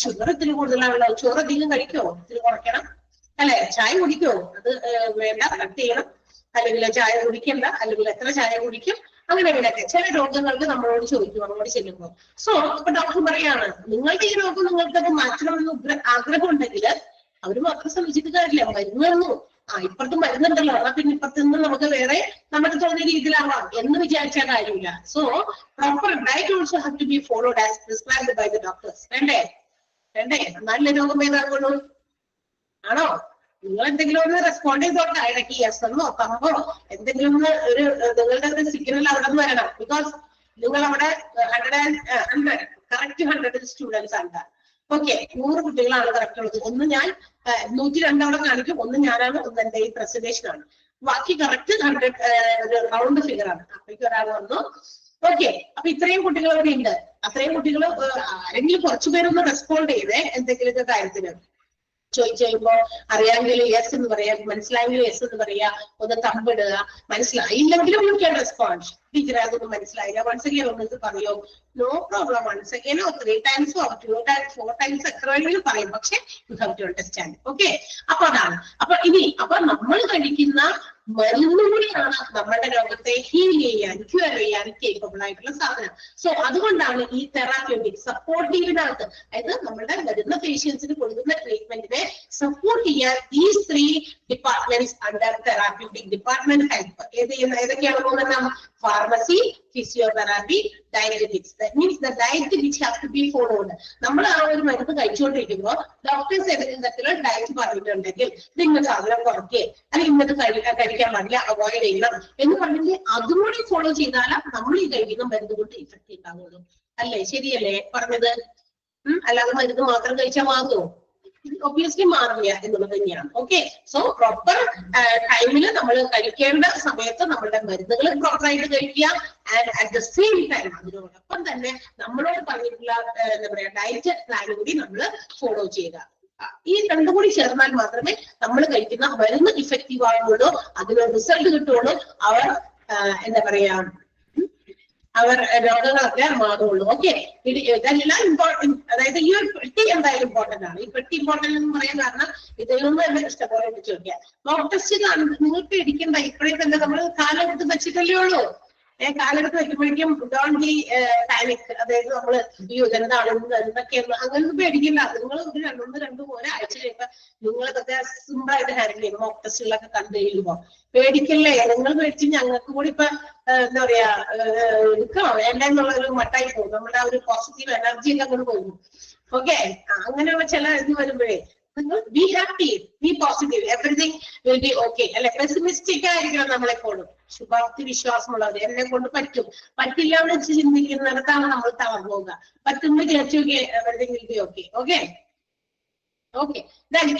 ഷുഗർ ഇത്തിരി കൂടുതലാണല്ലോ, ചോറ് അധികം കഴിക്കോ, ഇത്തിരി കുറയ്ക്കണം, അല്ലെ, ചായ കുടിക്കോ, അത് വേണ്ട, കട്ട് ചെയ്യണം, അല്ലെങ്കിൽ ചായ കുടിക്കണ്ട, അല്ലെങ്കിൽ എത്ര ചായ കുടിക്കും, അങ്ങനെയൊക്കെ ചില രോഗങ്ങൾക്ക് നമ്മളോട് ചോദിക്കും നമ്മളോട് ചെല്ലുമ്പോൾ. സോ അപ്പൊ ഡോക്ടർ പറയാണ്, നിങ്ങൾക്ക് ഈ രോഗം നിങ്ങൾക്കത് മാറ്റണമെന്ന് ആഗ്രഹം ഉണ്ടെങ്കിൽ അവര് മാത്രം ശ്രമിച്ചിട്ട് കാര്യമില്ല, മരുന്ന് ഇപ്പുറത്ത് മരുന്നുണ്ടല്ലോ, എന്നാ പിന്നെ ഇപ്പുറത്ത് നിന്ന് നമുക്ക് വേറെ നമുക്ക് തോന്നിയ രീതിയിലാവാം എന്ന് വിചാരിച്ച കാര്യമില്ല. So proper diet also have to be followed as prescribed by the doctors. വേണ്ടേ? നല്ല രോഗം ഏതാകുള്ളൂ? ആണോ? നിങ്ങൾ എന്തെങ്കിലും ഒന്ന് റെസ്പോണ്ട് ചെയ്തോട്ടെ, ഇടയ്ക്ക് യെസ് എന്നോ തമ്പോ എന്തെങ്കിലും ഒന്ന് ഒരു നിങ്ങളുടെ ഒരു സിഗ്നൽ അവിടെ നിന്ന് വരണം. ബിക്കോസ് നിങ്ങൾ അവിടെ 100 കറക്റ്റ് 100 സ്റ്റുഡൻസ് ആണ്. ഓക്കെ, 100 കുട്ടികളാണ് കറക്റ്റ് ഉള്ളത്. ഒന്ന് ഞാൻ 102 അവിടെ കാണിക്കും, ഒന്ന് ഞാനാണ്, ഒന്ന് എന്റെ ഈ പ്രസന്റേഷൻ ആണ്. ബാക്കി കറക്റ്റ് 100 റൗണ്ട് ഫിഗർ ആണ്. അപ്പോഴേക്ക് ഒരാൾ വന്നു. ഓക്കെ, അപ്പൊ ഇത്രയും കുട്ടികൾ അവിടെ ഉണ്ട്. അത്രയും കുട്ടികൾ ആരെങ്കിലും കുറച്ചുപേരൊന്ന് റെസ്പോണ്ട് ചെയ്തേ എന്തെങ്കിലുമൊക്കെ കാര്യത്തിന്. ചോദിച്ചു കഴിയുമ്പോ അറിയാമെങ്കിൽ യെസ് എന്ന് പറയാ, മനസ്സിലായെങ്കിൽ യെസ് എന്ന് പറയാ, ഒന്ന് തമ്പിടുക. മനസ്സിലായില്ലെങ്കിലും യു ക്യാൻ റെസ്പോണ്ട്. ടീച്ചറെ അതൊന്നും മനസ്സിലായില്ല, വൺസ് അഗൈൻ ഒന്ന് പറയോ, no problem, once അഗൈനോ 3 times 2 times 4 times എത്ര വേണമെങ്കിലും പറയും, പക്ഷെ you have to understand. Okay, അപ്പൊ അതാണ്. അപ്പൊ നമ്മൾ കഴിക്കുന്ന മരുന്നുകൂടിയാണ് നമ്മുടെ രോഗത്തെ ഹീൽ ചെയ്യാൻ, ക്യൂർ ചെയ്യാൻ കേപ്പബിൾ ആയിട്ടുള്ള സാധനം. സോ അതുകൊണ്ടാണ് ഈ തെറാപ്യൂട്ടിക് സപ്പോർട്ടീവിനകത്ത്, അതായത് നമ്മുടെ വരുന്ന പേഷ്യൻസിന് കൊടുക്കുന്ന ട്രീറ്റ്മെന്റിനെ സപ്പോർട്ട് ചെയ്യാൻ ഈ 3 departments under therapeutic department help ഏതൊക്കെയാണ് പോകുന്നത്? Pharmacy, physiotherapy, dietetics. That means the diet which have to be followed. നമ്മൾ ആ ഒരു മരുന്ന് കഴിച്ചുകൊണ്ടിരിക്കുമ്പോൾ ഡോക്ടേഴ്സ് ഏതെങ്കിലും തരത്തിലുള്ള ഡയറ്റ് പറഞ്ഞിട്ടുണ്ടെങ്കിൽ ഇന്ന സാധനം കുറയ്ക്കുക, അല്ലെങ്കിൽ ഇന്നത് കഴിക്കാൻ പാടില്ല, അവോയ്ഡ് ചെയ്യണം എന്ന് പറഞ്ഞെങ്കിൽ അതുകൂടി ഫോളോ ചെയ്താലും നമ്മൾ ഈ കഴിക്കുന്ന മരുന്ന് കൊണ്ട് ഇഫക്റ്റ് ഉണ്ടാവുള്ളൂ. അല്ലേ? ശരിയല്ലേ പറഞ്ഞത്? അല്ലാതെ മരുന്ന് മാത്രം കഴിച്ചാൽ മാറുമോ? ഒബ്വിയസ്ലി മാറില്ല എന്നുള്ളത് തന്നെയാണ്. ഓക്കെ, സോ പ്രോപ്പർ ടൈമിൽ നമ്മൾ കഴിക്കേണ്ട സമയത്ത് നമ്മളുടെ മരുന്നുകൾ പ്രോപ്പറായിട്ട് കഴിക്കുക. And at the same time അതിനോടൊപ്പം തന്നെ നമ്മളോട് പറഞ്ഞിട്ടുള്ള എന്താ പറയാ ഡയറ്റ് പ്ലാൻ കൂടി നമ്മൾ ഫോളോ ചെയ്യുക. ഈ രണ്ടും കൂടി ചേർന്നാൽ മാത്രമേ നമ്മൾ കഴിക്കുന്ന മരുന്ന് ഇഫക്റ്റീവ് ആവുള്ളൂ, അതിന് റിസൾട്ട് കിട്ടുള്ളൂ, അവർ എന്താ പറയാ അവർ രോഗങ്ങളൊക്കെ മാറുള്ളൂ. ഓക്കെ, ഇതെല്ലാം ഇമ്പോർട്ടൻറ്റ്. അതായത് ഈ ഒരു പെട്ടി എന്തായാലും ഇമ്പോർട്ടന്റ് ആണ്. ഈ പെട്ടി ഇമ്പോർട്ടന്റ് എന്ന് പറയാൻ കാരണം ഇതിൽ നിന്ന് തന്നെ ഇഷ്ടംപോലെ വെച്ച് നോക്കിയാൽ മോക്ക് ടെസ്റ്റ് കാണുന്നത് നിങ്ങൾക്ക് ഇരിക്കണ്ട. ഇപ്പോഴേ തന്നെ നമ്മൾ കാലെടുത്ത് വെച്ചിട്ടല്ലേ ഉള്ളൂ. കാലെടുത്ത് വെക്കുമ്പോഴേക്കും ഡോണ്ട് ബി പാനിക്. അതായത് നമ്മള് എന്താണ് എന്തൊക്കെയാണ് അങ്ങനൊന്നും പേടിക്കില്ല. നിങ്ങൾ ഒരു രണ്ടു ഒരാഴ്ച കഴിയുമ്പോ നിങ്ങളതൊക്കെ സിമ്പിൾ ആയിട്ട് ഹാൻഡിൽ ചെയ്യും. മോക്ക് ടെസ്റ്റുകളൊക്കെ കണ്ടു കഴിയുമ്പോ പേടിക്കല്ലേ. നിങ്ങൾ പേടിച്ച് ഞങ്ങൾക്ക് കൂടി ഇപ്പൊ എന്താ പറയാ എടുക്കണോ വേണ്ട എന്നുള്ളൊരു മട്ടായി പോകും. നമ്മുടെ ആ ഒരു പോസിറ്റീവ് എനർജി ഒക്കെ അങ്ങോട്ട് പോകും. ഓക്കെ, അങ്ങനെയുള്ള ചില ഇത് വരുമ്പോഴേ നിങ്ങൾ be happy, B positive, everything will be okay. അല്ലെ, പെസിമിസ്റ്റിക് ആയിരിക്കണം നമ്മളെപ്പോഴും. ശുഭാപ്തി വിശ്വാസമുള്ളവർ എന്നെ കൊണ്ട് പറ്റും പറ്റില്ല എന്ന് ചിന്തിക്കുന്നിടത്താണ് നമ്മൾ തളർന്നു പോകുക. പറ്റുമ്പോൾ വിചാരിച്ചു everything will be okay. Okay okay,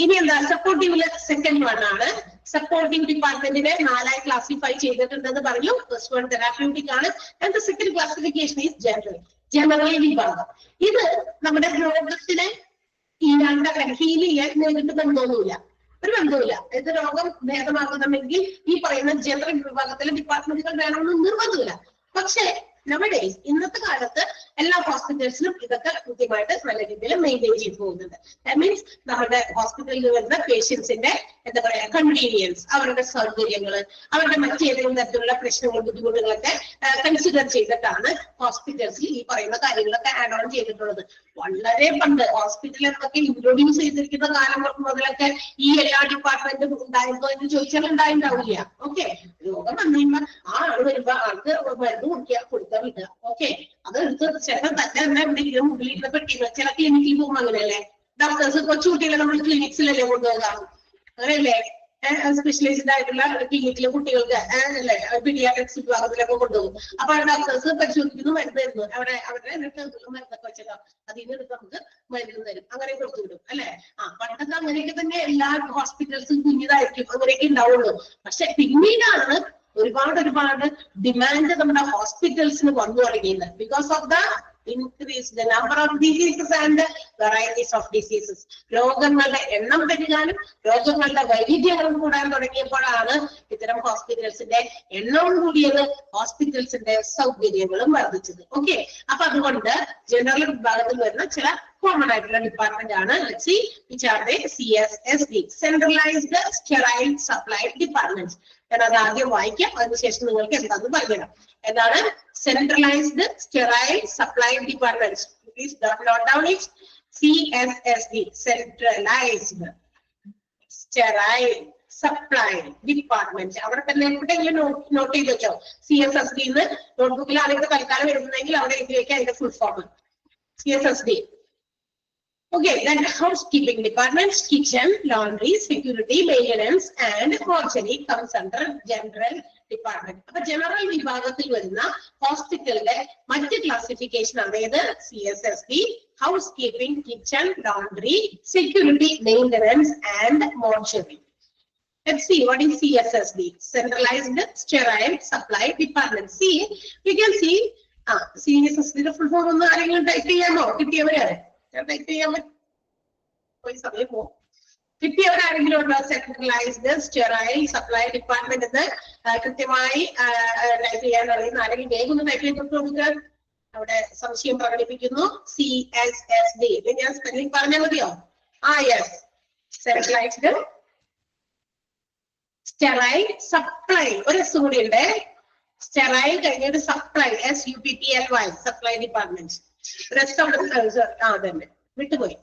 ഇനി എന്താ സപ്പോർട്ടീവ് സെക്കൻഡ് വൺ ആണ്. സപ്പോർട്ടീവ് ഡിപ്പാർട്ട്മെന്റിനെ 4ആയി ക്ലാസിഫൈ ചെയ്തിട്ടുണ്ടെന്ന് പറഞ്ഞു. ഫസ്റ്റ് വൺ തെറാപ്യൂട്ടിക് ആണ്. And second classification is general. General വിഭാഗം ഇത് നമ്മുടെ രോഗത്തിനെ ഹീൽ ചെയ്യാൻ നേരിട്ട് ബന്ധമൊന്നുമില്ല, ഒരു ബന്ധവുമില്ല. ഇത് രോഗം ഭേദമാകുന്നുണ്ടെങ്കിൽ ഈ പറയുന്ന ജനറൽ വിഭാഗത്തിലെ ഡിപ്പാർട്ട്മെന്റുകൾ വേണമെന്ന് നിർബന്ധമില്ല. പക്ഷേ നമ്മുടെ ഇന്നത്തെ കാലത്ത് എല്ലാ ഹോസ്പിറ്റൽസിലും ഇതൊക്കെ കൃത്യമായിട്ട് നല്ല രീതിയിൽ മെയിൻറ്റെയിൻ ചെയ്തു പോകുന്നുണ്ട്. ദാറ്റ് മീൻസ് നമ്മുടെ ഹോസ്പിറ്റലിൽ വരുന്ന പേഷ്യൻസിന്റെ എന്താ പറയാ കൺവീനിയൻസ്, അവരുടെ സൗകര്യങ്ങൾ, അവരുടെ മറ്റേതെങ്കിലും തരത്തിലുള്ള പ്രശ്നങ്ങൾ ബുദ്ധിമുട്ടുകളൊക്കെ കൺസിഡർ ചെയ്തിട്ടാണ് ഹോസ്പിറ്റൽസിൽ ഈ പറയുന്ന കാര്യങ്ങളൊക്കെ ആഡ് ഓൺ ചെയ്തിട്ടുള്ളത്. വളരെ പണ്ട് ഹോസ്പിറ്റലിൽ എന്നൊക്കെ ഇൻട്രൊഡ്യൂസ് ചെയ്തിരിക്കുന്ന കാലം മുതലൊക്കെ ഈ എല്ലാ ഡിപ്പാർട്ട്മെന്റും ഉണ്ടായിരുന്നോ എന്ന് ചോദിച്ചാൽ ഉണ്ടായിണ്ടാവില്ല. ഓക്കെ, രോഗം വന്നു കഴിയുമ്പോൾ ആ ആള് വരുമ്പോ ആൾക്ക് മരുന്ന് കൊടുക്കാൻ വിടുക. ഓക്കെ, അത് എടുത്ത് ചില തന്നെ എവിടെയെങ്കിലും മുമ്പിലിരുന്ന പെട്ടിന്ന് ചില ക്ലിനിക്കിൽ പോകുമ്പോൾ അങ്ങനെയല്ലേ ഡോക്ടേഴ്സ് കൊച്ചുകുട്ടികളെ നമ്മൾ ക്ലിനിക്സിലല്ലേ കൊണ്ടുപോകാം, അങ്ങനെയല്ലേ സ്പെഷ്യലൈസ്ഡ് ആയിട്ടുള്ള ക്ലിനിക്കിലെ കുട്ടികൾക്ക് അല്ലെ പീഡിയാട്രിക്സ് വിഭാഗത്തിലൊക്കെ കൊണ്ടുപോകും. അപ്പൊ ഡോക്ടേഴ്സ് പരിശോധിക്കുന്നു, മരുന്ന് തരുന്നു. അവരുടെ മരുന്നൊക്കെ വെച്ചേക്കാം, അതിൽ നിന്ന് എടുത്ത് നമുക്ക് മരുന്ന് തരും, അങ്ങനെ കൊടുത്തു വിടും അല്ലെ. പണ്ടൊക്കെ അങ്ങനെയൊക്കെ തന്നെ എല്ലാ ഹോസ്പിറ്റൽസും കുഞ്ഞിതായിരിക്കും, അങ്ങനെയൊക്കെ ഉണ്ടാവുള്ളൂ. പക്ഷെ പിന്നീടാണ് ഒരുപാട് ഡിമാൻഡ് നമ്മുടെ ഹോസ്പിറ്റൽസിന് വന്നു തുടങ്ങിയത്. Because of the increase the number of diseases and varieties of diseases. രോഗങ്ങളുടെ എണ്ണം പെരുകാനും രോഗങ്ങളുടെ വൈവിധ്യങ്ങളും കൂടാൻ തുടങ്ങിയപ്പോഴാണ് ഇത്തരം ഹോസ്പിറ്റൽസിന്റെ എണ്ണവും കൂടിയത്, ഹോസ്പിറ്റൽസിന്റെ സൗകര്യങ്ങളും വർദ്ധിച്ചത്. ഓക്കെ, അപ്പൊ അതുകൊണ്ട് ജനറൽ വിഭാഗത്തിൽ വരുന്ന ചില കോമൺ ആയിട്ടുള്ള ഡിപ്പാർട്ട്മെന്റ് ആണ് CSSD, centralised sterile supply department. ഞാൻ അത് ആദ്യം വായിക്കാം, അതിനുശേഷം നിങ്ങൾക്ക് എന്താണെന്ന് പറഞ്ഞുതരാം. എന്താണ് centralised sterile supply department? Please note down it. CSSD, centralised sterile supply department. അവിടെ തന്നെ എവിടെയെങ്കിലും നോട്ട് ചെയ്ത് വെച്ചോ. CSSD നോട്ട്ബുക്കിൽ ആണെങ്കിൽ തൽക്കാലം എഴുതുന്നെങ്കിൽ അവിടെ എഴുതിയേക്ക് അതിന്റെ full form CSSD. Okay, then housekeeping departments, kitchen, laundry, security, maintenance and mortuary comes under general department. അപ്പൊ ജനറൽ വിഭാഗത്തിൽ വരുന്ന ഹോസ്പിറ്റലിലെ മറ്റ് ക്ലാസിഫിക്കേഷൻ അതായത് CSSD, housekeeping, kitchen, laundry, security, maintenance and mortuary. Let's see what is CSSD, centralized sterile supply department. See, we can see CSSD യുടെ full form ഒന്ന് ആരെങ്കിലും type ചെയ്യാമോ? കിട്ടിയവരെ ടൈപ്പ് ചെയ്യാൻ സമയമോ? കിട്ടിയവരാരെങ്കിലും ഉണ്ടോ? സെൻട്രലൈസ്ഡ് സ്റ്റെറൈൽ സപ്ലൈ ഡിപ്പാർട്ട്മെന്റ് എന്ന് കൃത്യമായി ടൈപ്പ് ചെയ്യാൻ അറിയുന്ന ആരെങ്കിലും വേഗം ഒന്ന് ടൈപ്പ് ചെയ്തിട്ട് കൊടുക്കുക. അവിടെ സംശയം പ്രകടിപ്പിക്കുന്നു. CSSD ഞാൻ സ്പെല്ലിംഗ് പറഞ്ഞാൽ മതിയോ? Yes, centralised sterile supply. ഒരു എസ് കൂടി ഉണ്ട്, സ്റ്റെറൈൽ കഴിഞ്ഞിട്ട് supply, SUPPLY, supply department. Rest അവിടെ തന്നെ വിട്ടുപോയി.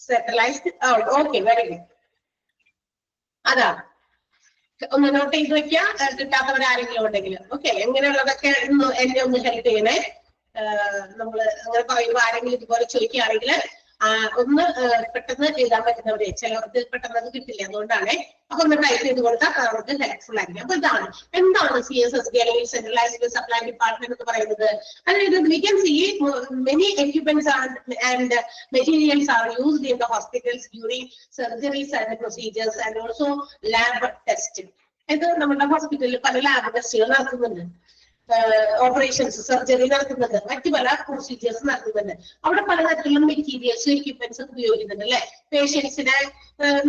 Centralised, okay, very good. അതാ ഒന്ന് നോട്ട് ചെയ്ത് വെക്കാം, കിട്ടാത്തവരാരെങ്കിലും ഉണ്ടെങ്കിൽ. ഓക്കെ, എങ്ങനെയുള്ളതൊക്കെ എന്നെ ഒന്ന് ഹെൽപ്പ് ചെയ്യണേ. നമ്മള് അങ്ങനെ പറയുമ്പോ ആരെങ്കിലും ഇതുപോലെ ചോദിക്കുകയാണെങ്കിൽ ഒന്ന് പെട്ടെന്ന് എഴുതാൻ പറ്റുന്നവരെ, ചിലവർക്ക് പെട്ടെന്ന് അത് കിട്ടില്ല, അതുകൊണ്ടാണ്. അപ്പൊ ഒന്ന് ടൈപ്പ് ചെയ്ത് കൊടുത്താൽ അവർക്ക് ഹെൽപ്ഫുൾ ആയിരിക്കും. അപ്പൊ ഇതാണ് എന്താണ് CSSD അല്ലെങ്കിൽ സെൻട്രലൈസ്ഡ് സപ്ലൈ ഡിപ്പാർട്ട്മെന്റ് എന്ന് പറയുന്നത്. അതായത് we can see many equipments and materials are used in the hospitals during surgeries and procedures and also lab testing. ഇത് നമ്മുടെ ഹോസ്പിറ്റലിൽ പല ലാബ് ടെസ്റ്റുകൾ നടത്തുന്നുണ്ട്, ഓപ്പറേഷൻസ്, സർജറി നടത്തുന്നുണ്ട്, മറ്റു പല പ്രൊസീജിയേഴ്സ് നടത്തുന്നുണ്ട്. അവിടെ പലതരത്തിലുള്ള മെറ്റീരിയൽസ്, എക്യുപ്മെന്റ്സ് ഉപയോഗിക്കുന്നുണ്ട് അല്ലെ. പേഷ്യൻസിനെ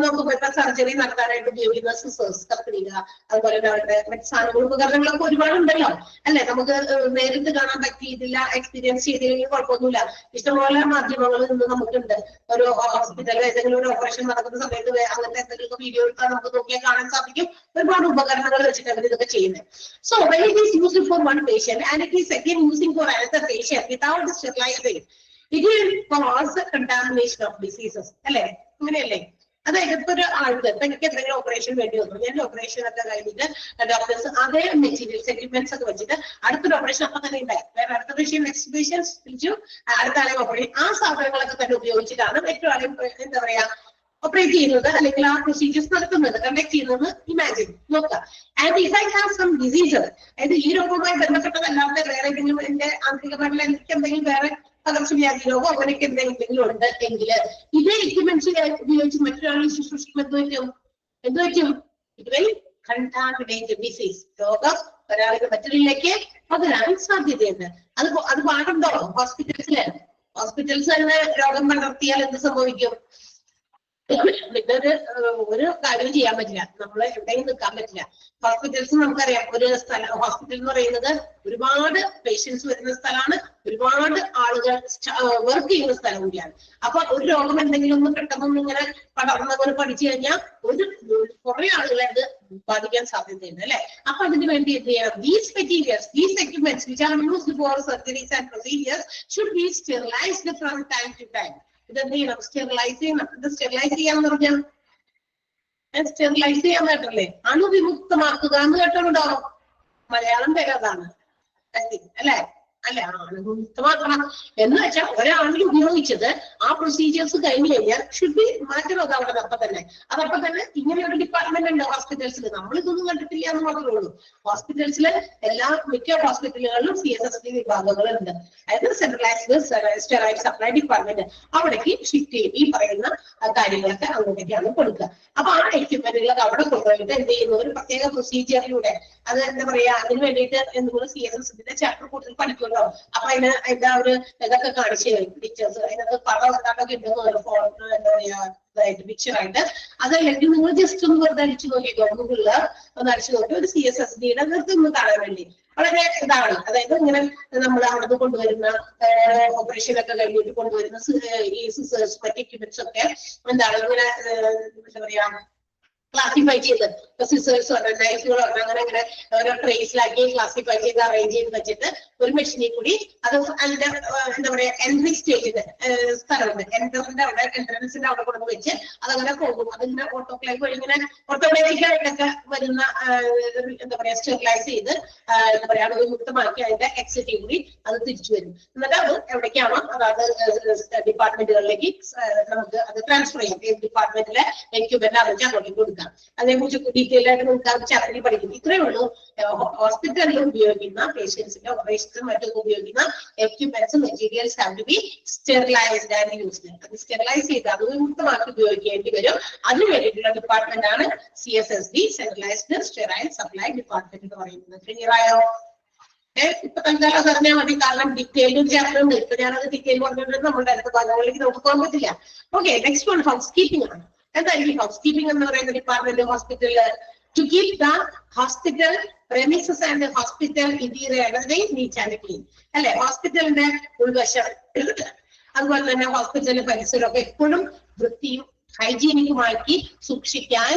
നോക്കുമ്പോൾ ഇപ്പൊ സർജറി നടത്താനായിട്ട് ഉപയോഗിക്കുന്ന സിസേഴ്സ്, കത്രിക, അതുപോലെ അവരുടെ മറ്റു സാധനങ്ങൾ, ഉപകരണങ്ങളൊക്കെ ഒരുപാടുണ്ടല്ലോ അല്ലെ. നമുക്ക് നേരിട്ട് കാണാൻ പറ്റിയിട്ടില്ല, എക്സ്പീരിയൻസ് ചെയ്തില്ലെങ്കിൽ കുഴപ്പമൊന്നുമില്ല. ഇഷ്ടംപോലെ മാധ്യമങ്ങളിൽ നിന്ന് നമുക്കുണ്ട്. ഒരു ഹോസ്പിറ്റലിൽ ഏതെങ്കിലും ഒരു ഓപ്പറേഷൻ നടക്കുന്ന സമയത്ത് അങ്ങനത്തെ എന്തെങ്കിലും വീഡിയോ എടുത്താൽ നമുക്ക് നോക്കിയാൽ കാണാൻ സാധിക്കും. ഒരുപാട് ഉപകരണങ്ങൾ വെച്ചിട്ട് അവർ ഇതൊക്കെ ചെയ്യുന്നത്. So when it is used for one patient and it is again using for another patient without sterilizing, it will cause contamination of diseases അല്ലെ. അങ്ങനെയല്ലേ? അതായത് ഇപ്പൊ ഒരു ആൾക്ക് ഇപ്പൊ എനിക്ക് എന്തെങ്കിലും ഓപ്പറേഷൻ വേണ്ടി വന്നു, ഞാൻ ഓപ്പറേഷൻ ഒക്കെ കഴിഞ്ഞിട്ട് ഡോക്ടേഴ്സ് അതേ മെറ്റീരിയൽസ്, എക്യുപ്മെന്റ്സ് ഒക്കെ വെച്ചിട്ട് അടുത്തൊരു ഓപ്പറേഷൻ അപ്പൊ തന്നെ ഉണ്ടായി, വേറെ അടുത്ത പേഷ്യൻസ് വിളിച്ചു, അടുത്ത ആളെ ഓപ്പറേഷൻ, ആ സാധനങ്ങളൊക്കെ തന്നെ ഉപയോഗിച്ചിട്ടാണ് മറ്റു ആളെ എന്താ പറയാ ഓപ്പറേറ്റ് ചെയ്യുന്നത് അല്ലെങ്കിൽ ആ പ്രൊസീജിയേഴ്സ് നടത്തുന്നത്, കണ്ടക്ട് ചെയ്യുന്നത്. ഇമാജിൻ നോക്കുക. And if I have some diseases, അതായത് ഈ രോഗവുമായി ബന്ധപ്പെട്ടതല്ലാതെ വേറെ എന്തെങ്കിലും എന്റെ ആന്തരികമായിട്ടുള്ള എനിക്ക് എന്തെങ്കിലും വേറെ പകർച്ചവ്യാധി രോഗം അങ്ങനെയൊക്കെ എന്തെങ്കിലും ഉണ്ട് എങ്കിൽ ഇതേ എക്യുപ്മെന്റ്സ് ഉപയോഗിച്ച് മറ്റൊരാളെ ശുശ്രൂഷിക്കുമ്പോൾ എന്ത് പറ്റും? It will contaminate disease. രോഗം ഒരാൾക്ക് മറ്റൊരാളിലേക്ക് പകരാൻ സാധ്യതയുണ്ട്. അത് പാടുണ്ടോ ഹോസ്പിറ്റൽസ് തന്നെ രോഗം പകർത്തിയാൽ എന്ത് സംഭവിക്കും? ഒരു കാര്യം ചെയ്യാൻ പറ്റില്ല, നമ്മൾ എവിടെയും നിൽക്കാൻ പറ്റില്ല. ഹോസ്പിറ്റൽസ് നമുക്കറിയാം, ഒരു സ്ഥലം, ഹോസ്പിറ്റൽ എന്ന് പറയുന്നത് ഒരുപാട് പേഷ്യൻസ് വരുന്ന സ്ഥലമാണ്, ഒരുപാട് ആളുകൾ വർക്ക് ചെയ്യുന്ന സ്ഥലം കൂടിയാണ്. അപ്പൊ ഒരു രോഗം എന്തെങ്കിലും ഒന്ന് പെട്ടെന്നൊന്നും ഇങ്ങനെ പടർന്നപോലെ പഠിച്ചു കഴിഞ്ഞാൽ കുറെ ആളുകളെ അത് ബാധിക്കാൻ സാധ്യതയുണ്ട് അല്ലെ. അപ്പൊ അതിന് വേണ്ടി എന്ത് ചെയ്യണം? These materials, these equipments which are used for surgeries and procedures should be sterilized from time to time. ഇതെന്ത് ചെയ്യണം? സ്റ്റെറിലൈസ് ചെയ്യണം. ഇത് സ്റ്റെറിലൈസ് ചെയ്യാന്ന് പറഞ്ഞാൽ സ്റ്റെറിലൈസ് ചെയ്യാൻ കേട്ടല്ലേ, അണുവിമുക്തമാക്കുക എന്ന് കേട്ടോ. മലയാളം പേര് അതാണ് അല്ലെ. അല്ല, അണുവിമുക്തമാക്കണം എന്ന് വെച്ചാൽ ഒരാളിൽ ഉപയോഗിച്ചത് ആ പ്രൊസീജിയേഴ്സ് കഴിഞ്ഞു കഴിഞ്ഞാൽ ഷുഡ് ബി മാറ്റണം അവിടെ അപ്പൊ തന്നെ. അതപ്പം തന്നെ ഇങ്ങനെ ഒരു ഡിപ്പാർട്ട്മെന്റ് ഉണ്ട് ഹോസ്പിറ്റൽസിൽ. നമ്മളിതൊന്നും കണ്ടിട്ടില്ല എന്ന് മാത്രമേ ഉള്ളൂ. ഹോസ്പിറ്റൽസിൽ മിക്ക ഹോസ്പിറ്റലുകളിലും CSSD വിഭാഗങ്ങളുണ്ട്. അതായത് സെൻട്രലൈസ്ഡ് സ്റ്റെറൈൽ സപ്ലൈ ഡിപ്പാർട്ട്മെന്റ്. അവിടേക്ക് ഷിഫ്റ്റ് ചെയ്യും. ഈ പറയുന്ന കാര്യങ്ങളൊക്കെ അങ്ങോട്ടേക്കാണ് കൊടുക്കുക. അപ്പൊ ആ എക്യുപ്മെന്റുകളൊക്കെ അവിടെ കൊണ്ടുപോയിട്ട് എന്ത് ചെയ്യുന്നു? ഒരു പ്രത്യേക പ്രൊസീജിയറിലൂടെ, അത് എന്താ പറയാ, അതിന് വേണ്ടിയിട്ട് എന്തുകൊണ്ട് CSSD ചാപ്റ്റർ കൂടുതൽ പഠിക്കുമല്ലോ. അപ്പൊ അതിന്റെ ഒരു ഇതൊക്കെ കാണിച്ചു തരും ടീച്ചേഴ്സ്. അതിനകത്ത് പടം എന്താണ്ടൊക്കെ ഉണ്ടെന്ന് ഫോട്ടോ എന്താ പറയാ ഇതായിട്ട് പിക്ചറായിട്ട്. അതല്ലെങ്കിൽ നിങ്ങൾ ജസ്റ്റ് ഒന്ന് വെറുതെ അടിച്ചു നോക്കിക്കോ, ഗൂഗിളില് ഒന്ന് അടിച്ചു നോക്കി ഒരു CSSDയുടെ അതൊക്കെ ഒന്ന് കാണാൻ വേണ്ടി വളരെ ഇതാണ്. അതായത് ഇങ്ങനെ നമ്മൾ അവിടുന്ന് കൊണ്ടുവരുന്ന ഓപ്പറേഷൻ ഒക്കെ കഴിഞ്ഞിട്ട് കൊണ്ടുവരുന്ന ഈ സിസേഴ്സ്, മറ്റ് എക്യുപ്മെന്റ്സ് ഒക്കെ എന്താണ് ഇങ്ങനെ എന്താ പറയാ ക്ലാസിഫൈ ചെയ്ത്, സിസേഴ്സ് നൈഫുകളോ അങ്ങനെ അങ്ങനെ ഓരോ ട്രേസിലാക്കി ക്ലാസിഫൈ ചെയ്ത് അറേഞ്ച് ചെയ്ത് വെച്ചിട്ട് ഒരു മെഷീനിൽ കൂടി അത് അതിന്റെ എന്താ പറയാ എൻട്രി സ്റ്റേജിന്റെ സ്ഥലമുണ്ട്, എൻട്രൻസിന്റെ അവിടെ കൊണ്ടു വെച്ച് അതങ്ങനെ പോകും. അതിങ്ങനെ ഓട്ടോക്ലേവ് വഴി ഇങ്ങനെ ഓട്ടോമാറ്റിക് ആയിട്ടൊക്കെ വരുന്ന എന്താ പറയാ സ്റ്റെറിലൈസ് ചെയ്ത് എന്താ പറയാ വിമുക്തമാക്കി അതിന്റെ എക്സിറ്റിൽ കൂടി അത് തിരിച്ചു വരും. എന്നിട്ട് അത് എവിടേക്കാണോ അതായത് ഡിപ്പാർട്ട്മെന്റുകളിലേക്ക് നമുക്ക് അത് ട്രാൻസ്ഫർ ചെയ്യും. ഡിപ്പാർട്ട്മെന്റിലെ എക്യുപ്മെന്റ് അറിഞ്ഞ് അങ്ങോട്ടേക്ക് കൊടുക്കാം. അതേക്കുറിച്ച് ഡീറ്റെയിൽ ആയിട്ട് നമുക്ക് അത് ചാപ്റ്ററിൽ പഠിക്കും. ഇത്രയേ ഉള്ളൂ. ഹോസ്പിറ്റലിൽ ഉപയോഗിക്കുന്ന പേഷ്യൻസിന്റെ ഓപ്പറേഷനും മറ്റൊക്കെ ഉപയോഗിക്കുന്ന equipments, materials have to be sterilised and used. അത് സ്റ്റെറിലൈസ് ചെയ്ത് അത് വിമുക്തമാക്കി ഉപയോഗിക്കേണ്ടി വരും. അതിന് വേണ്ടിയിട്ടുള്ള ഡിപ്പാർട്ട്മെന്റ് ആണ് CSSD, centralised sterile supply department എന്ന് പറയുന്നത്. ക്ലിയർ ആയോ? ഇപ്പൊ തൽക്കാലം അത് അറിഞ്ഞാൽ മതി, കാരണം ഡീറ്റെയിലും ചാപ്റ്റർ ഉണ്ട്. ഇപ്പൊ ഞാനത് ഡീറ്റെയിൽ പറഞ്ഞിട്ട് നമ്മുടെ അടുത്ത ഭാഗങ്ങളിലേക്ക് നമുക്ക് പോകാൻ പറ്റില്ല. Okay, next one housekeeping ആണ്. എന്തായാലും ഹൗസ് കീപ്പിംഗ് എന്ന് പറയുന്ന ഡിപ്പാർട്ട്മെന്റ് ഹോസ്പിറ്റലിൽ to keep the hospital premises and hospital interior everything neat and clean അല്ലെ. ഹോസ്പിറ്റലിന്റെ ഉൾവശം അതുപോലെ തന്നെ ഹോസ്പിറ്റലിന്റെ പരിസരമൊക്കെ എപ്പോഴും വൃത്തിയും ഹൈജീനിക്കുമാക്കി സൂക്ഷിക്കാൻ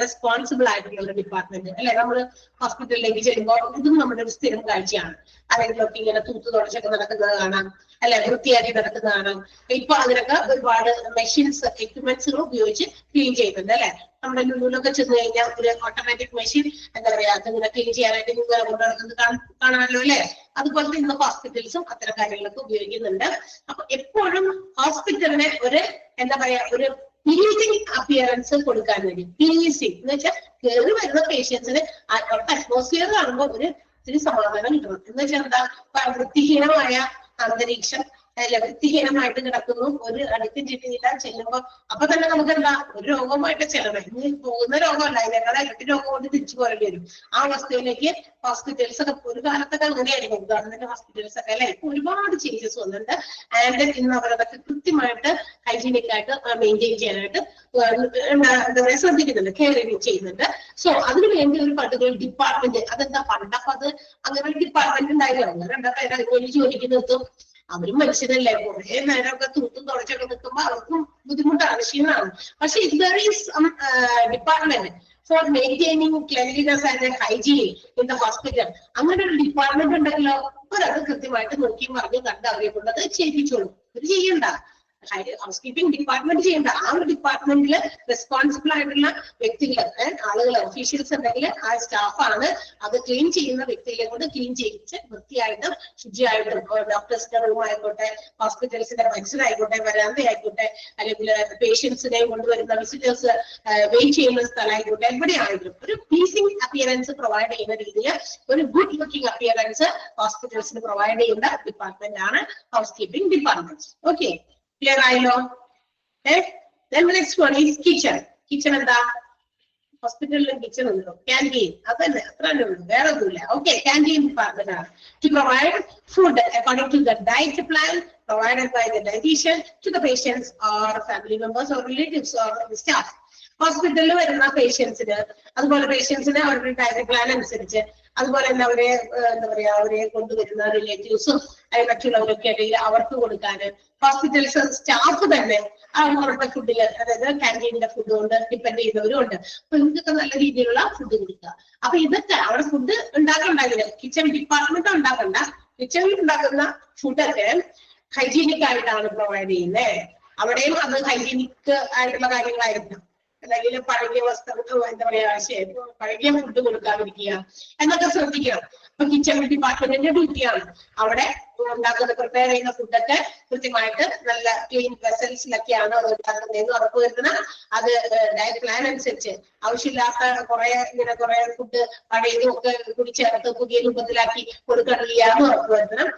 റെസ്പോൺസിബിൾ ആയിട്ടുള്ള ഒരു ഡിപ്പാർട്ട്മെന്റ് അല്ലെ. നമ്മൾ ഹോസ്പിറ്റലിലേക്ക് ചെല്ലുമ്പോൾ ഇതും നമ്മുടെ ഒരു സ്ഥിരം കാഴ്ചയാണ്. ആരെങ്കിലുമൊക്കെ ഇങ്ങനെ തൂത്ത് തുടച്ചൊക്കെ നടക്കുന്നത് കാണാം. അല്ലെ വൃത്തിയാക്കി നടക്കുന്നതാണ്. ഇപ്പൊ അതിനൊക്കെ ഒരുപാട് മെഷീൻസ് എക്യുപ്മെന്റ്സുകൾ ഉപയോഗിച്ച് ക്ലീൻ ചെയ്യുന്നുണ്ട് അല്ലെ. നമ്മുടെ ലുലുലൊക്കെ ചെന്ന് കഴിഞ്ഞാൽ ഒരു ഓട്ടോമാറ്റിക് മെഷീൻ എന്താ പറയാ അതിങ്ങനെ ക്ലീൻ ചെയ്യാനായിട്ട് നിങ്ങൾ കൊണ്ട് നടക്കുന്നത് കാണാമല്ലോ അല്ലെ. അതുപോലെ ഇന്ന് ഹോസ്പിറ്റൽസും അത്തരം കാര്യങ്ങളൊക്കെ ഉപയോഗിക്കുന്നുണ്ട്. അപ്പൊ എപ്പോഴും ഹോസ്പിറ്റലിനെ ഒരു എന്താ പറയാ ഒരു പ്ലീസിങ് അപ്പിയറൻസ് കൊടുക്കാൻ വേണ്ടി, പ്ലീസിങ് എന്ന് വെച്ചാൽ കയറി വരുന്ന പേഷ്യൻസിന് അറ്റ്മോസ്ഫിയർ കാണുമ്പോൾ ഒരു സമാധാനം കിട്ടണം. എന്ന് വെച്ചാൽ എന്താ വൃത്തിഹീനമായ അന്തരീക്ഷം അല്ല, വൃത്തിഹീനമായിട്ട് കിടക്കുന്നു, ഒരു അടുക്കും ചിട്ടിയില്ല, ചെല്ലുമ്പോ അപ്പൊ തന്നെ നമുക്ക് എന്താ ഒരു രോഗമായിട്ട് ചെല്ലണം. ഇനി പോകുന്ന രോഗമല്ല, അതിനേക്കാൾ ഇരട്ടി രോഗം കൊണ്ട് തിരിച്ചു പോരേണ്ടി വരും. ആ അവസ്ഥയിലേക്ക് ഹോസ്പിറ്റൽസ് ഒക്കെ ഒരു കാലത്തൊക്കെ അങ്ങനെയായിരിക്കും, ഗവൺമെന്റ് ഹോസ്പിറ്റൽസ് ഒക്കെ അല്ലെ. ഒരുപാട് ചേഞ്ചസ് വന്നിട്ടുണ്ട്. ആൻഡ് ഇന്ന് അവരതൊക്കെ കൃത്യമായിട്ട് ഹൈജീനിക് ആയിട്ട് മെയിൻറ്റെയിൻ ചെയ്യാനായിട്ട് എന്താ പറയാ ശ്രദ്ധിക്കുന്നുണ്ട്, കെയർ ചെയ്യുന്നുണ്ട്. സോ അതിനു വേണ്ടി ഒരു പർട്ടിക്കുലർ ഡിപ്പാർട്ട്മെന്റ്, അതെന്താ പണ്ടപ്പോ അത് അങ്ങനെ ഒരു ഡിപ്പാർട്ട്മെന്റ് ഉണ്ടായില്ല. അങ്ങനെ എന്താ പേര് അതിനുവേണ്ടി ജോലിക്ക് നിർത്തും. അവരും മനുഷ്യരല്ലേ, കുറെ നേരമൊക്കെ തൂത്തും തുടച്ചൊക്കെ നിൽക്കുമ്പോൾ അവർക്കും ബുദ്ധിമുട്ടാണ്, ക്ഷീണമാണ്. പക്ഷെ there is some department for maintaining cleanliness and hygiene in the hospital. അങ്ങനെ ഒരു ഡിപ്പാർട്ട്മെന്റ് ഉണ്ടെങ്കിലോ അവരത് കൃത്യമായിട്ട് നോക്കിയും പറഞ്ഞ് കണ്ട് അവരെ കൊണ്ടത് ചെയ്യിപ്പിച്ചോളൂ. ഇത് ചെയ്യണ്ട, ഹൗസ് കീപ്പിംഗ് ഡിപ്പാർട്ട്മെന്റ് ചെയ്യണ്ട. ആ ഒരു ഡിപ്പാർട്ട്മെന്റിൽ റെസ്പോൺസിബിൾ ആയിട്ടുള്ള വ്യക്തികൾ, ആളുകൾ, ഒഫീഷ്യൽസ് ഉണ്ടെങ്കിൽ ആ സ്റ്റാഫാണ് അത് ക്ലീൻ ചെയ്യുന്ന വ്യക്തികളെ കൊണ്ട് ക്ലീൻ ചെയ്യിച്ച് വൃത്തിയായിട്ടും ശുചിയായിട്ടും, ഡോക്ടേഴ്സിന്റെ റൂം ആയിക്കോട്ടെ, ഹോസ്പിറ്റൽസിന്റെ പരിസരം ആയിക്കോട്ടെ, വരാന്ത ആയിക്കോട്ടെ, അല്ലെങ്കിൽ പേഷ്യൻസിനെ കൊണ്ടുവരുന്ന വിസിറ്റേഴ്സ് വെയിറ്റ് ചെയ്യുന്ന സ്ഥലമായിക്കോട്ടെ, എവിടെയാണെങ്കിലും ഒരു പ്ലീസിംഗ് അപ്പിയറൻസ് പ്രൊവൈഡ് ചെയ്യുന്ന രീതിയിൽ ഒരു ഗുഡ് ലുക്കിംഗ് അപ്പിയറൻസ് ഹോസ്പിറ്റൽസിന് പ്രൊവൈഡ് ചെയ്യുന്ന ഡിപ്പാർട്ട്മെന്റ് ആണ് house keeping department. Okay, clear ആയല്ലോ? Then the next one is kitchen. Kitchen എന്താ? ഹോസ്പിറ്റലിലും കിച്ചൺ ഉണ്ടോ? ക്യാൻറ്റീൻ, അതന്നെ, അത്ര തന്നെ ഉള്ളൂ, വേറെ ഒന്നുമില്ല. ഓക്കെ, ക്യാൻറ്റീൻ ഡിപ്പാർട്ട്മെന്റ് ആണ് to provide food according to the diet plan provided by the dietitian to the patients or family members or relatives or the staff. ഹോസ്പിറ്റലിൽ വരുന്ന പേഷ്യൻസിന്, അതുപോലെ പേഷ്യൻസിന് അവരുടെ ഡയറ്റ് പ്ലാൻ അനുസരിച്ച്, അതുപോലെ തന്നെ അവരെ എന്താ പറയാ അവരെ കൊണ്ടുവരുന്ന റിലേറ്റീവ്സും മറ്റുള്ളവരൊക്കെ ആണെങ്കിൽ അവർക്ക് കൊടുക്കാന് ഹോസ്പിറ്റൽസ് സ്റ്റാഫ് തന്നെ അവരുടെ ഫുഡില്, അതായത് ക്യാൻറ്റീനിന്റെ ഫുഡ് കൊണ്ട് ഡിപ്പെൻഡ് ചെയ്യുന്നവരും ഉണ്ട്. അപ്പൊ ഇതൊക്കെ നല്ല രീതിയിലുള്ള ഫുഡ് കൊടുക്കുക. അപ്പൊ ഇതൊക്കെ അവിടെ ഫുഡ് ഉണ്ടാക്കണ്ടാകില്ല, കിച്ചൺ ഡിപ്പാർട്ട്മെന്റ് ഉണ്ടാക്കണ്ട. കിച്ചണിൽ ഉണ്ടാക്കുന്ന ഫുഡൊക്കെ ഹൈജീനിക് ആയിട്ടാണ് പ്രൊവൈഡ് ചെയ്യുന്നത്. അവിടെയും അത് ഹൈജീനിക് ആയിട്ടുള്ള കാര്യങ്ങളായിരിക്കണം. അല്ലെങ്കിൽ പഴകിയ വസ്ത്രം, എന്താ പറയാ പഴകിയ ഫുഡ് കൊടുക്കാതിരിക്കുക എന്നൊക്കെ ശ്രദ്ധിക്കണം. അപ്പൊ കിച്ചൺ ഡിപ്പാർട്ട്മെന്റിന്റെ ഡ്യൂട്ടിയാണ് അവിടെ ഉണ്ടാക്കുന്ന പ്രിപ്പയർ ചെയ്യുന്ന ഫുഡൊക്കെ കൃത്യമായിട്ട് നല്ല ക്ലീൻ വെസൽസിലൊക്കെയാണ് അത് ഉണ്ടാക്കുന്നതെന്ന് ഉറപ്പുവരുത്തണം. അത് ഡയറ്റ് പ്ലാൻ അനുസരിച്ച് ആവശ്യമില്ലാത്ത കുറെ ഫുഡ് പഴയതും ഒക്കെ കൂടി ചേർത്ത് പുതിയ രൂപത്തിലാക്കി കൊടുക്കണില്ല എന്ന് ഉറപ്പുവരുത്തണം.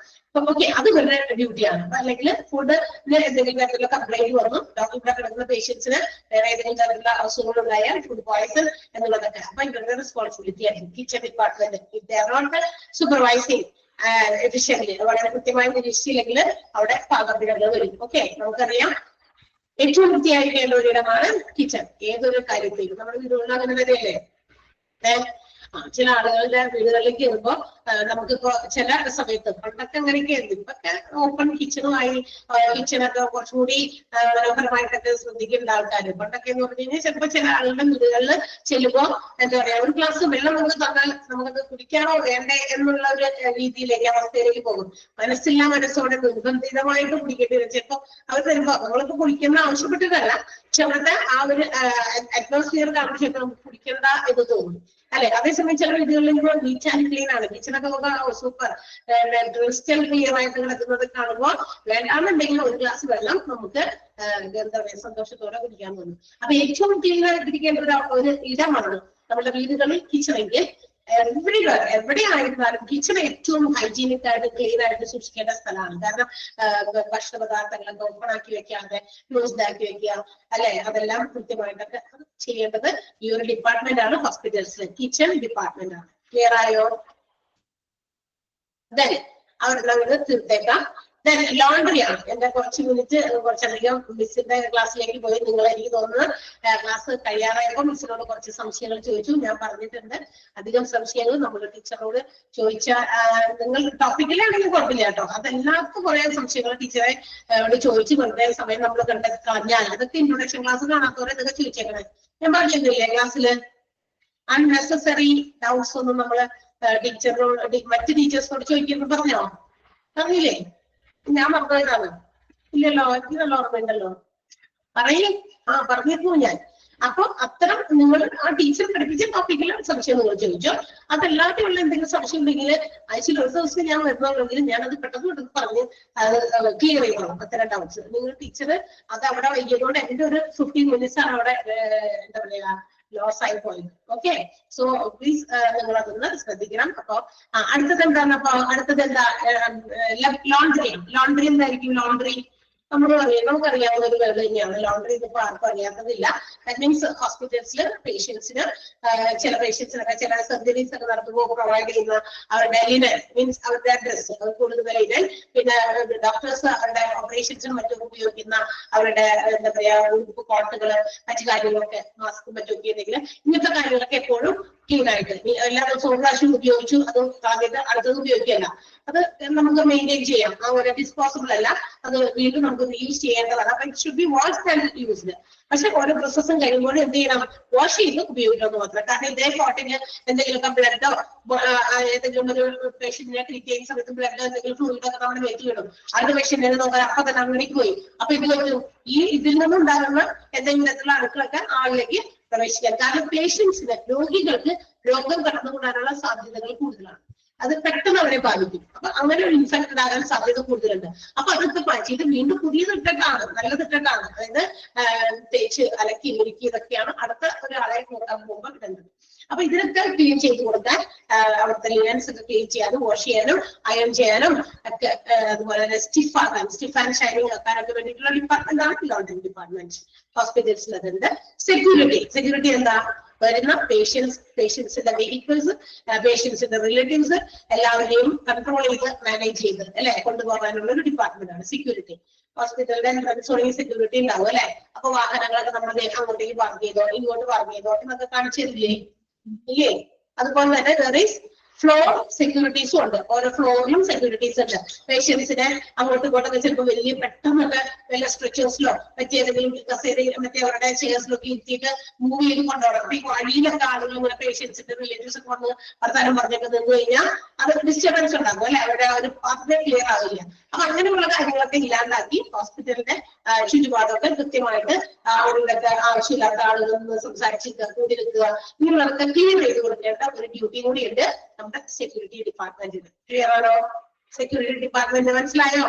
ഓക്കെ, അത് ഇവരുടെ ഡ്യൂട്ടിയാണ്. അല്ലെങ്കിൽ ഫുഡിന് എന്തെങ്കിലും തരത്തിലുള്ള കംപ്ലൈന്റ് വന്നു, ഡോക്ടറിന്റെ കിടക്കുന്ന പേഷ്യൻസിന് വേറെ ഏതെങ്കിലും തരത്തിലുള്ള അസുഖങ്ങൾ ഉണ്ടായാൽ ഫുഡ് പോയിസൺ എന്നുള്ളതൊക്കെ അപ്പൊ ഇവരുടെ റെസ്പോൺസിബിലിറ്റി ആയിരിക്കും. കിച്ചൺ ഡിപ്പാർട്ട്മെന്റ് സൂപ്പർവൈസിങ് എഫിഷ്യന്റ്ലി വളരെ കൃത്യമായി നിരീക്ഷിച്ചില്ലെങ്കിൽ അവിടെ പാകപ്പിഴകൾ വരും. ഓക്കെ, നമുക്കറിയാം ഏറ്റവും വൃത്തിയായിരിക്കേണ്ട ഒരിടമാണ് കിച്ചൺ. ഏതൊരു കാര്യത്തിലും നമ്മുടെ വീടുകളിൽ അങ്ങനെ തന്നെയല്ലേ. ചില ആളുകളുടെ വീടുകളിലേക്ക് കയറുമ്പോ നമുക്കിപ്പോ ചില സമയത്ത് പണ്ടൊക്കെ അങ്ങനെയൊക്കെ ആയിരുന്നു, ഇപ്പൊക്കെ ഓപ്പൺ കിച്ചണുമായി കിച്ചണൊക്കെ കുറച്ചുകൂടി മനോഹരമായിട്ടൊക്കെ ശ്രദ്ധിക്കേണ്ട ആൾക്കാർ. പണ്ടൊക്കെ എന്ന് പറഞ്ഞു കഴിഞ്ഞാൽ ചിലപ്പോ ചില ആളുകളുടെ വീടുകളിൽ ചെല്ലുമ്പോ എന്താ പറയാ ഒരു ഗ്ലാസ് വെള്ളം നമുക്ക് തന്നാൽ നമുക്കത് കുടിക്കാനോ വേണ്ടേ എന്നുള്ള ഒരു രീതിയിലേക്ക് അവസ്ഥയിലേക്ക് പോകും. മനസ്സില്ലാ മനസ്സോടെ നിർബന്ധിതമായിട്ട് കുടിക്കേണ്ടി വരും. ചിലപ്പോ അവർ തരുമ്പോ നമ്മളിപ്പോ കുടിക്കുന്ന ആവശ്യപ്പെട്ടിട്ടല്ല, പക്ഷെ അവിടുത്തെ ആ ഒരു അറ്റ്മോസ്ഫിയർ കാണുമ്പോൾ ചിലപ്പോൾ നമുക്ക് കുടിക്കേണ്ട എന്ന് തോന്നും അല്ലെ. അതേസമയം ചില വീടുകളിൽ നീറ്റ് ആൻഡ് ക്ലീൻ ആണ്, കിച്ചണൊക്കെ സൂപ്പർ ക്രിസ്റ്റൽ ക്ലിയർ ആയിട്ട് കിടക്കുന്നത് കാണുമ്പോൾ വേണ്ടാന്നുണ്ടെങ്കിൽ ഒരു ഗ്ലാസ് വെള്ളം നമുക്ക് എന്താ പറയാ സന്തോഷത്തോടെ കുടിക്കാൻ തോന്നും. അപ്പൊ ഏറ്റവും ക്ലീൻ ആയിട്ടിരിക്കേണ്ട ഒരു ഇടമാണ് നമ്മുടെ വീടുകളിൽ കിച്ചണെങ്കിൽ. എവിടെയായിരുന്നാലും കിച്ചൺ ഏറ്റവും ഹൈജീനിക് ആയിട്ട് ക്ലീൻ ആയിട്ട് സൂക്ഷിക്കേണ്ട സ്ഥലമാണ്. കാരണം ഭക്ഷണ പദാർത്ഥങ്ങളൊക്കെ ഓപ്പൺ ആക്കി വെക്കാതെ ക്ലോസ്ഡ് ആക്കി വെക്കുക അല്ലെ, അതെല്ലാം കൃത്യമായിട്ടൊക്കെ ചെയ്യേണ്ടത് ഈ ഒരു ഡിപ്പാർട്ട്മെന്റ് ആണ് ഹോസ്പിറ്റൽസിൽ, കിച്ചൺ ഡിപ്പാർട്ട്മെന്റ് ആണ്. ക്ലിയർ ആയോ? അവിടെ തീർത്തേക്കാം. ലോണ്ടറി ആണ്. എന്റെ കുറച്ച് മിനിറ്റ് കുറച്ചധികം മിസ്സിന്റെ ക്ലാസ്സിലേക്ക് പോയി. നിങ്ങൾ എനിക്ക് തോന്നുന്നത് ക്ലാസ് കഴിയാറായപ്പോൾ മിസ്സിനോട് കുറച്ച് സംശയങ്ങൾ ചോദിച്ചു. ഞാൻ പറഞ്ഞിട്ടുണ്ട് അധികം സംശയങ്ങൾ നമ്മൾ ടീച്ചറോട് ചോദിച്ചാൽ നിങ്ങൾ ടോപ്പിക്കിലാണെങ്കിൽ കുഴപ്പമില്ല കേട്ടോ. അതെല്ലാവർക്കും കുറെ സംശയങ്ങൾ ടീച്ചറെ ചോദിച്ചു വെറുതെ സമയം നമ്മൾ കളഞ്ഞാൽ അതൊക്കെ ഇൻട്രൊഡക്ഷൻ ക്ലാസ് കാണാത്തവരെ ഇതൊക്കെ ചോദിച്ചേക്കണേ. ഞാൻ പറഞ്ഞില്ലേ ക്ലാസ്സില് അൺനെസസറി ഡൗട്ട്സ് ഒന്നും നമ്മള് ടീച്ചറിനോട് മറ്റ് ടീച്ചേഴ്സിനോട് ചോദിക്കുന്നു പറഞ്ഞോ? പറഞ്ഞില്ലേ? ഞാൻ പറഞ്ഞതാണ് ഇല്ലല്ലോ, എനിക്ക് നല്ല ഓർമ്മയുണ്ടല്ലോ. പറയേ, പറഞ്ഞിരുന്നു ഞാൻ. അപ്പൊ അത്തരം നിങ്ങൾ ആ ടീച്ചർ പഠിപ്പിച്ച ടോപ്പിക്കിൽ സംശയം നിങ്ങൾ ചോദിച്ചോ. അതല്ലാതെയുള്ള എന്തെങ്കിലും സംശയം ഉണ്ടെങ്കിൽ ആഴ്ചയിൽ ഒരു ദിവസം ഞാൻ വരുന്നുണ്ടെങ്കിൽ ഞാനത് പെട്ടെന്ന് പറഞ്ഞ് ക്ലിയർ ചെയ്യണം അത്തരം ഡൗട്ട്സ്. നിങ്ങൾ ടീച്ചർ അത് അവിടെ വൈകിയതുകൊണ്ട് എന്റെ ഒരു 15 minutes ആണ് അവിടെ എന്താ പറയാ ലോസ് ആയി പോയത്. ഓക്കെ, സോ പ്ലീസ് നിങ്ങൾ അതൊന്ന് ശ്രദ്ധിക്കണം. അപ്പൊ അടുത്തത് എന്താണ്? അപ്പൊ അടുത്തത് എന്താ? ലോണ്ടറി എന്തായിരിക്കും? ലോണ്ടറി നമുക്കറിയാവുന്ന ഒരു വേർഡ് തന്നെയാണ്. ലോണ്ടറി ഇപ്പൊ ആർക്കും അറിയാത്തതില്ല. ദാറ്റ് മീൻസ് ഹോസ്പിറ്റൽസിൽ പേഷ്യൻസിന് ചില പേഷ്യൻസിനൊക്കെ ചില സർജറീസ് ഒക്കെ നടത്തുമ്പോൾ പ്രൊവൈഡ് ചെയ്യുന്ന അവരുടെ ലിനൻ, മീൻസ് അവരുടെ ഡ്രസ്, അത് കൂടുതൽ ലിനൻ. പിന്നെ ഡോക്ടേഴ്സ് അവരുടെ ഓപ്പറേഷൻസിനും മറ്റും ഉപയോഗിക്കുന്ന അവരുടെ എന്താ പറയാ ഉടുപ്പ്, കോട്ടുകള്, മറ്റു കാര്യങ്ങളൊക്കെ, മാസ്കും മറ്റൊക്കെ ഉണ്ടെങ്കിൽ ഇങ്ങനത്തെ കാര്യങ്ങളൊക്കെ എപ്പോഴും ക്ലീൻ ആയിട്ട് എല്ലാ ദിവസവും പ്രാവശ്യം ഉപയോഗിച്ചു അത് കളഞ്ഞിട്ട് അടുത്തത് ഉപയോഗിക്കല്ല. അത് നമുക്ക് മെയിൻറ്റെയിൻ ചെയ്യാം. ഒരു ഡിസ്പോസിബിൾ അല്ല, അത് വീണ്ടും നമുക്ക് റീയൂസ് ചെയ്യേണ്ടതാണ്. അപ്പൊ it should be washed and used. പക്ഷെ ഓരോ പ്രോസസ്സും കഴിയുമ്പോൾ എന്ത് ചെയ്യണം? വാഷ് ചെയ്ത് ഉപയോഗിക്കണം മാത്രം. കാരണം ഇതേ പോട്ടിന് എന്തെങ്കിലുമൊക്കെ ബ്ലഡോ ഏതെങ്കിലും ഒരു പേഷ്യന്റിനെ ട്രീറ്റ് ചെയ്യുന്ന സമയത്ത് ബ്ലഡോ എന്തെങ്കിലും ഫ്ലൂയിഡോ ഒക്കെ നമ്മുടെ മേത്ത് വീടും. അടുത്ത പേഷ്യന്റിനെ നോക്കാൻ അപ്പൊ തന്നെ അങ്ങോട്ടേക്ക് പോയി. അപ്പൊ ഇതിൽ നിന്നുണ്ടാകുന്ന എന്തെങ്കിലും തരത്തിലുള്ള അണുക്കളൊക്കെ ആളിലേക്ക് പ്രവേശിക്കാൻ. കാരണം പേഷ്യൻസിന്, രോഗികൾക്ക് രോഗം കടന്നുകൂടാനുള്ള സാധ്യതകൾ കൂടുതലാണ്. അത് പെട്ടെന്ന് അവരെ ബാധിക്കും. അപ്പൊ അങ്ങനെ ഒരു ഇൻഫെക്റ്റഡ് ആകാൻ സാധ്യത കൂടുതലുണ്ട്. അപ്പൊ അതൊക്കെ മാറ്റിയിട്ട് വീണ്ടും പുതിയത് ഇട്ടിട്ടാണ്, നല്ലത് ഇട്ടിട്ടാണ്, അതായത് തേച്ച് അലക്കി ഒരുക്കി ഇതൊക്കെയാണ് അടുത്ത ഒരാളെ നോക്കാൻ പോകുമ്പോൾ ഇടേണ്ടത്. അപ്പൊ ഇതിനൊക്കെ ക്ലീൻ ചെയ്ത് കൊടുക്കാൻ, അവിടുത്തെ ലിനൻസ് ഒക്കെ ക്ലീൻ ചെയ്യാനും വാഷ് ചെയ്യാനും അയൺ ചെയ്യാനും ഒക്കെ, അതുപോലെ തന്നെ സ്റ്റിഫ് ആൻഡ് ഷൈനിങ് ആക്കാനൊക്കെ വേണ്ടിയിട്ടുള്ള ഡിപ്പാർട്ട്മെന്റ് ആണ് ലോണ്ടറി ഡിപ്പാർട്ട്മെന്റ് ഹോസ്പിറ്റൽസിൽ. അതുണ്ട് സെക്യൂരിറ്റി എന്താ? വരുന്ന പേഷ്യൻസിന്റെ വെഹിക്കിൾസ്, പേഷ്യൻസിന്റെ റിലേറ്റീവ്സ് എല്ലാവരെയും കൺട്രോൾ ചെയ്ത് മാനേജ് ചെയ്ത് അല്ലെ കൊണ്ടുപോകാനുള്ള ഒരു ഡിപ്പാർട്ട്മെന്റ് ആണ് സെക്യൂരിറ്റി. ഹോസ്പിറ്റലിന്റെ എൻട്രൻസ് സെക്യൂരിറ്റി ഉണ്ടാവും അല്ലെ. അപ്പൊ വാഹനങ്ങളൊക്കെ നമ്മൾ അങ്ങോട്ടേക്ക് പാർക്ക് ചെയ്തോ ഇങ്ങോട്ട് പാർക്ക് ചെയ്തോ എന്നൊക്കെ കാണിച്ചു തരില്ലേ? ഇല്ലേ? അതുപോലെ തന്നെ വേറെ ഫ്ലോർ സെക്യൂരിറ്റീസും ഉണ്ട്. ഓരോ ഫ്ലോറിലും സെക്യൂരിറ്റീസ് ഉണ്ട്. പേഷ്യൻസിനെ അങ്ങോട്ടും ഇങ്ങോട്ടൊക്കെ ചിലപ്പോൾ വലിയ പെട്ടെന്നൊക്കെ വല്ല സ്ട്രെച്ചേഴ്സിലോ മറ്റേതെങ്കിലും കസേരയിൽ മറ്റേ അവരുടെ ചെയർസിലൊക്കെ ഇരുത്തിയിട്ട് മൂവ് ചെയ്ത് കൊണ്ടുപോകണം. അപ്പൊ ഈ വഴിയിലൊക്കെ ആളുകൾ ഇങ്ങനെ പേഷ്യൻസിന്റെ റിലേറ്റീവ്സ് ഒക്കെ വന്ന് വർത്താനം പറഞ്ഞൊക്കെ നിന്ന് കഴിഞ്ഞാൽ അത് ഡിസ്റ്റർബൻസ് ഉണ്ടാകും അല്ലെ, അവരുടെ ഒരു പാത്വേ ക്ലിയർ ആവില്ല. അപ്പൊ അങ്ങനെയുള്ള കാര്യങ്ങളൊക്കെ ഇല്ലാണ്ടാക്കി ഹോസ്പിറ്റലിന്റെ ചുറ്റുപാടൊക്കെ കൃത്യമായിട്ട് അവരുടെ ആവശ്യമില്ലാത്ത ആളുകൾ സംസാരിച്ച് കൂടി നിൽക്കുക, ഇങ്ങനെയുള്ളതൊക്കെ ക്ലിയർ ചെയ്ത് കൊടുക്കേണ്ട ഒരു ഡ്യൂട്ടി കൂടിയുണ്ട് നമ്മുടെ സെക്യൂരിറ്റി ഡിപ്പാർട്ട്മെന്റിന്. ക്ലിയർ ആണോ? സെക്യൂരിറ്റി ഡിപ്പാർട്ട്മെന്റ് മനസ്സിലായോ?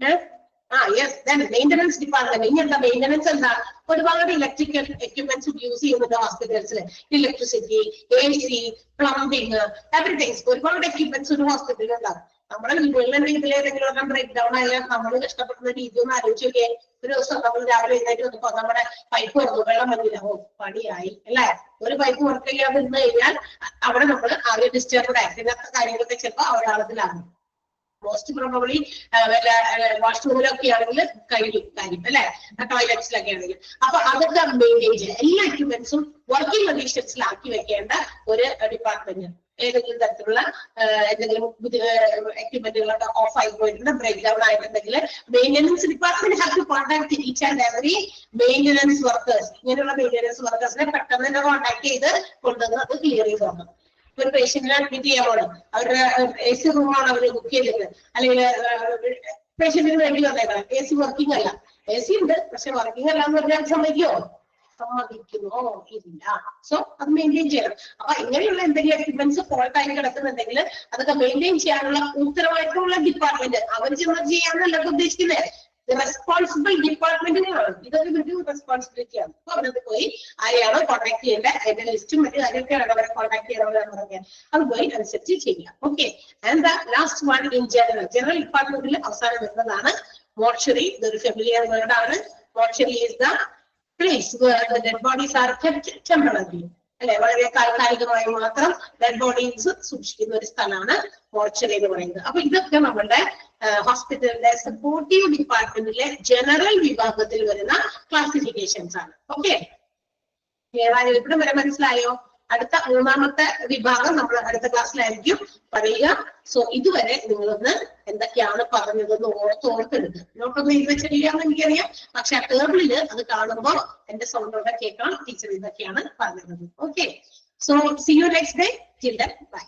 യെസ്. Then maintenance department. ഇനി എന്താ മെയിന്റനൻസ്? എന്താ? ഒരുപാട് ഇലക്ട്രിക്കൽ എക്യുപ്മെന്റ്സ് യൂസ് ചെയ്യുന്നുണ്ട് ഹോസ്പിറ്റൽസിൽ. Electricity, AC, plumbing, everything. ഒരുപാട് എക്യുപ്മെന്റ്സ് ഒരു ഹോസ്പിറ്റലിൽ ഉണ്ടാകും. നമ്മുടെ വീടുകളിൽ ഇതിലേതെങ്കിലും ബ്രേക്ക് ഡൗൺ ആയാൽ നമ്മൾ കഷ്ടപ്പെടുന്ന രീതി ഒന്ന് ആലോചിച്ച് നോക്കിയേ. ഒരു ദിവസം നമ്മൾ രാവിലെ എഴുന്നേറ്റ് വന്നപ്പോ നമ്മുടെ പൈപ്പ് തുറന്നു, വെള്ളം വന്നില്ല, പണിയായി അല്ലെ. ഒരു പൈപ്പ് വർക്ക് ചെയ്യാതെ നിന്ന് കഴിഞ്ഞാൽ അവിടെ നമ്മൾ ആകെ ഡിസ്റ്റർബ്ഡ് ആയി. ഇങ്ങനത്തെ കാര്യങ്ങളൊക്കെ ചിലപ്പോൾ അവരാളത്തിലാണ്. മോസ്റ്റ് പ്രോബബ്ലി വാഷ്റൂമിലൊക്കെ ആണെങ്കിൽ കാര്യം അല്ലെ, ടോയ്ലറ്റ്സിലൊക്കെ ആണെങ്കിൽ. അപ്പൊ അതൊക്കെ മെയിൻറ്റെയിൻ ചെയ്യാൻ എല്ലാ എക്യുപ്മെന്റ്സും വർക്കിംഗ് കണ്ടീഷൻസിലാക്കി വെക്കേണ്ട ഒരു ഡിപ്പാർട്ട്മെന്റ്. ഏതെങ്കിലും തരത്തിലുള്ള എന്തെങ്കിലും എക്യുപ്മെന്റുകളൊക്കെ ഓഫ് ആയി പോയിട്ടുണ്ട്, ബ്രേക്ക് ഡൗൺ ആയിട്ടുണ്ടെങ്കിൽ maintenance department have to contact each and every maintenance workers. ഇങ്ങനെയുള്ള മെയിന്റനൻസ് വർക്കേഴ്സിനെ പെട്ടെന്ന് തന്നെ കോൺടാക്ട് ചെയ്ത് കൊണ്ടുവന്ന് അത് ക്ലിയർ ചെയ്ത് നോക്കണം. ഒരു പേഷ്യന്റിനെ അഡ്മിറ്റ് ചെയ്യാൻ പോകണം, അവരുടെ AC റൂമാണ് അവർ ബുക്ക് ചെയ്തിട്ട്, അല്ലെങ്കിൽ പേഷ്യന്റിന് വേണ്ടി വന്നേക്കണം. AC വർക്കിംഗ് അല്ല, AC ഉണ്ട് പക്ഷെ വർക്കിംഗ് അല്ല എന്ന് പറഞ്ഞാൽ സമ്മതിക്കുമോ? സമ്മതിക്കുമോ? ഇല്ല. സോ അത് മെയിൻറ്റെയിൻ ചെയ്യണം. അപ്പൊ ഇങ്ങനെയുള്ള എന്തെങ്കിലും എക്യുപ്മെന്റ്സ് ഫോൾട്ട് ആയി കിടക്കുന്നുണ്ടെങ്കിൽ അതൊക്കെ മെയിൻറ്റെയിൻ ചെയ്യാനുള്ള ഉത്തരവാദിത്തമുള്ള ഡിപ്പാർട്ട്മെന്റ് അവർ ചെന്ന് ചെയ്യാന്നല്ല ഉദ്ദേശിക്കുന്നത്. റെസ്പോൺസിബിൾ ഡിപ്പാർട്ട്മെന്റിനാണ് ഇതൊരു വലിയ റെസ്പോൺസിബിലിറ്റിയാണ്. അപ്പൊ അവരത് പോയി ആരെയാണോ കോൺടാക്ട് ചെയ്യേണ്ടത് അതിന്റെ ലിസ്റ്റും മറ്റു കാര്യമൊക്കെയാണ് അവരെ കോൺടാക്ട് ചെയ്യണമെന്ന് പറഞ്ഞാൽ അത് പോയി അനുസരിച്ച് ചെയ്യാം. Okay. And the last one in general ഡിപ്പാർട്ട്മെന്റിൽ അവസാനം വരുന്നതാണ് മോർച്ചറി. ഇതൊരു ഫെമിലിയർ വേർഡ് ആണ്. Mortuary is the place where the dead bodies are kept temporarily. അല്ലെ, വളരെ താൽക്കാലികമായി മാത്രം ഡെഡ് ബോഡീസ് സൂക്ഷിക്കുന്ന ഒരു സ്ഥലമാണ് മോർച്ചറി എന്ന് പറയുന്നത്. അപ്പൊ ഇതൊക്കെ നമ്മുടെ ഹോസ്പിറ്റലിന്റെ സപ്പോർട്ടീവ് ഡിപ്പാർട്ട്മെന്റിലെ ജനറൽ വിഭാഗത്തിൽ വരുന്ന ക്ലാസിഫിക്കേഷൻസ് ആണ്. ഓക്കെ, ഇവിടെ വരെ മനസ്സിലായോ? അടുത്ത മൂന്നാമത്തെ വിഭാഗം നമ്മൾ അടുത്ത ക്ലാസ്സിലായിരിക്കും പറയുക. സോ ഇതുവരെ നിങ്ങളൊന്ന് എന്തൊക്കെയാണ് പറഞ്ഞതെന്ന് ഓർത്തെടുക്കുക. നോട്ടൊന്നും ഇത് വെച്ചിട്ടില്ലാന്ന് എനിക്കറിയാം, പക്ഷെ ആ ടേബിളില് അത് കാണുമ്പോൾ എന്റെ സൗണ്ടോടെ കേൾക്കണം ടീച്ചർ ഇതൊക്കെയാണ് പറഞ്ഞത്. Okay, so see you next day. Till then by.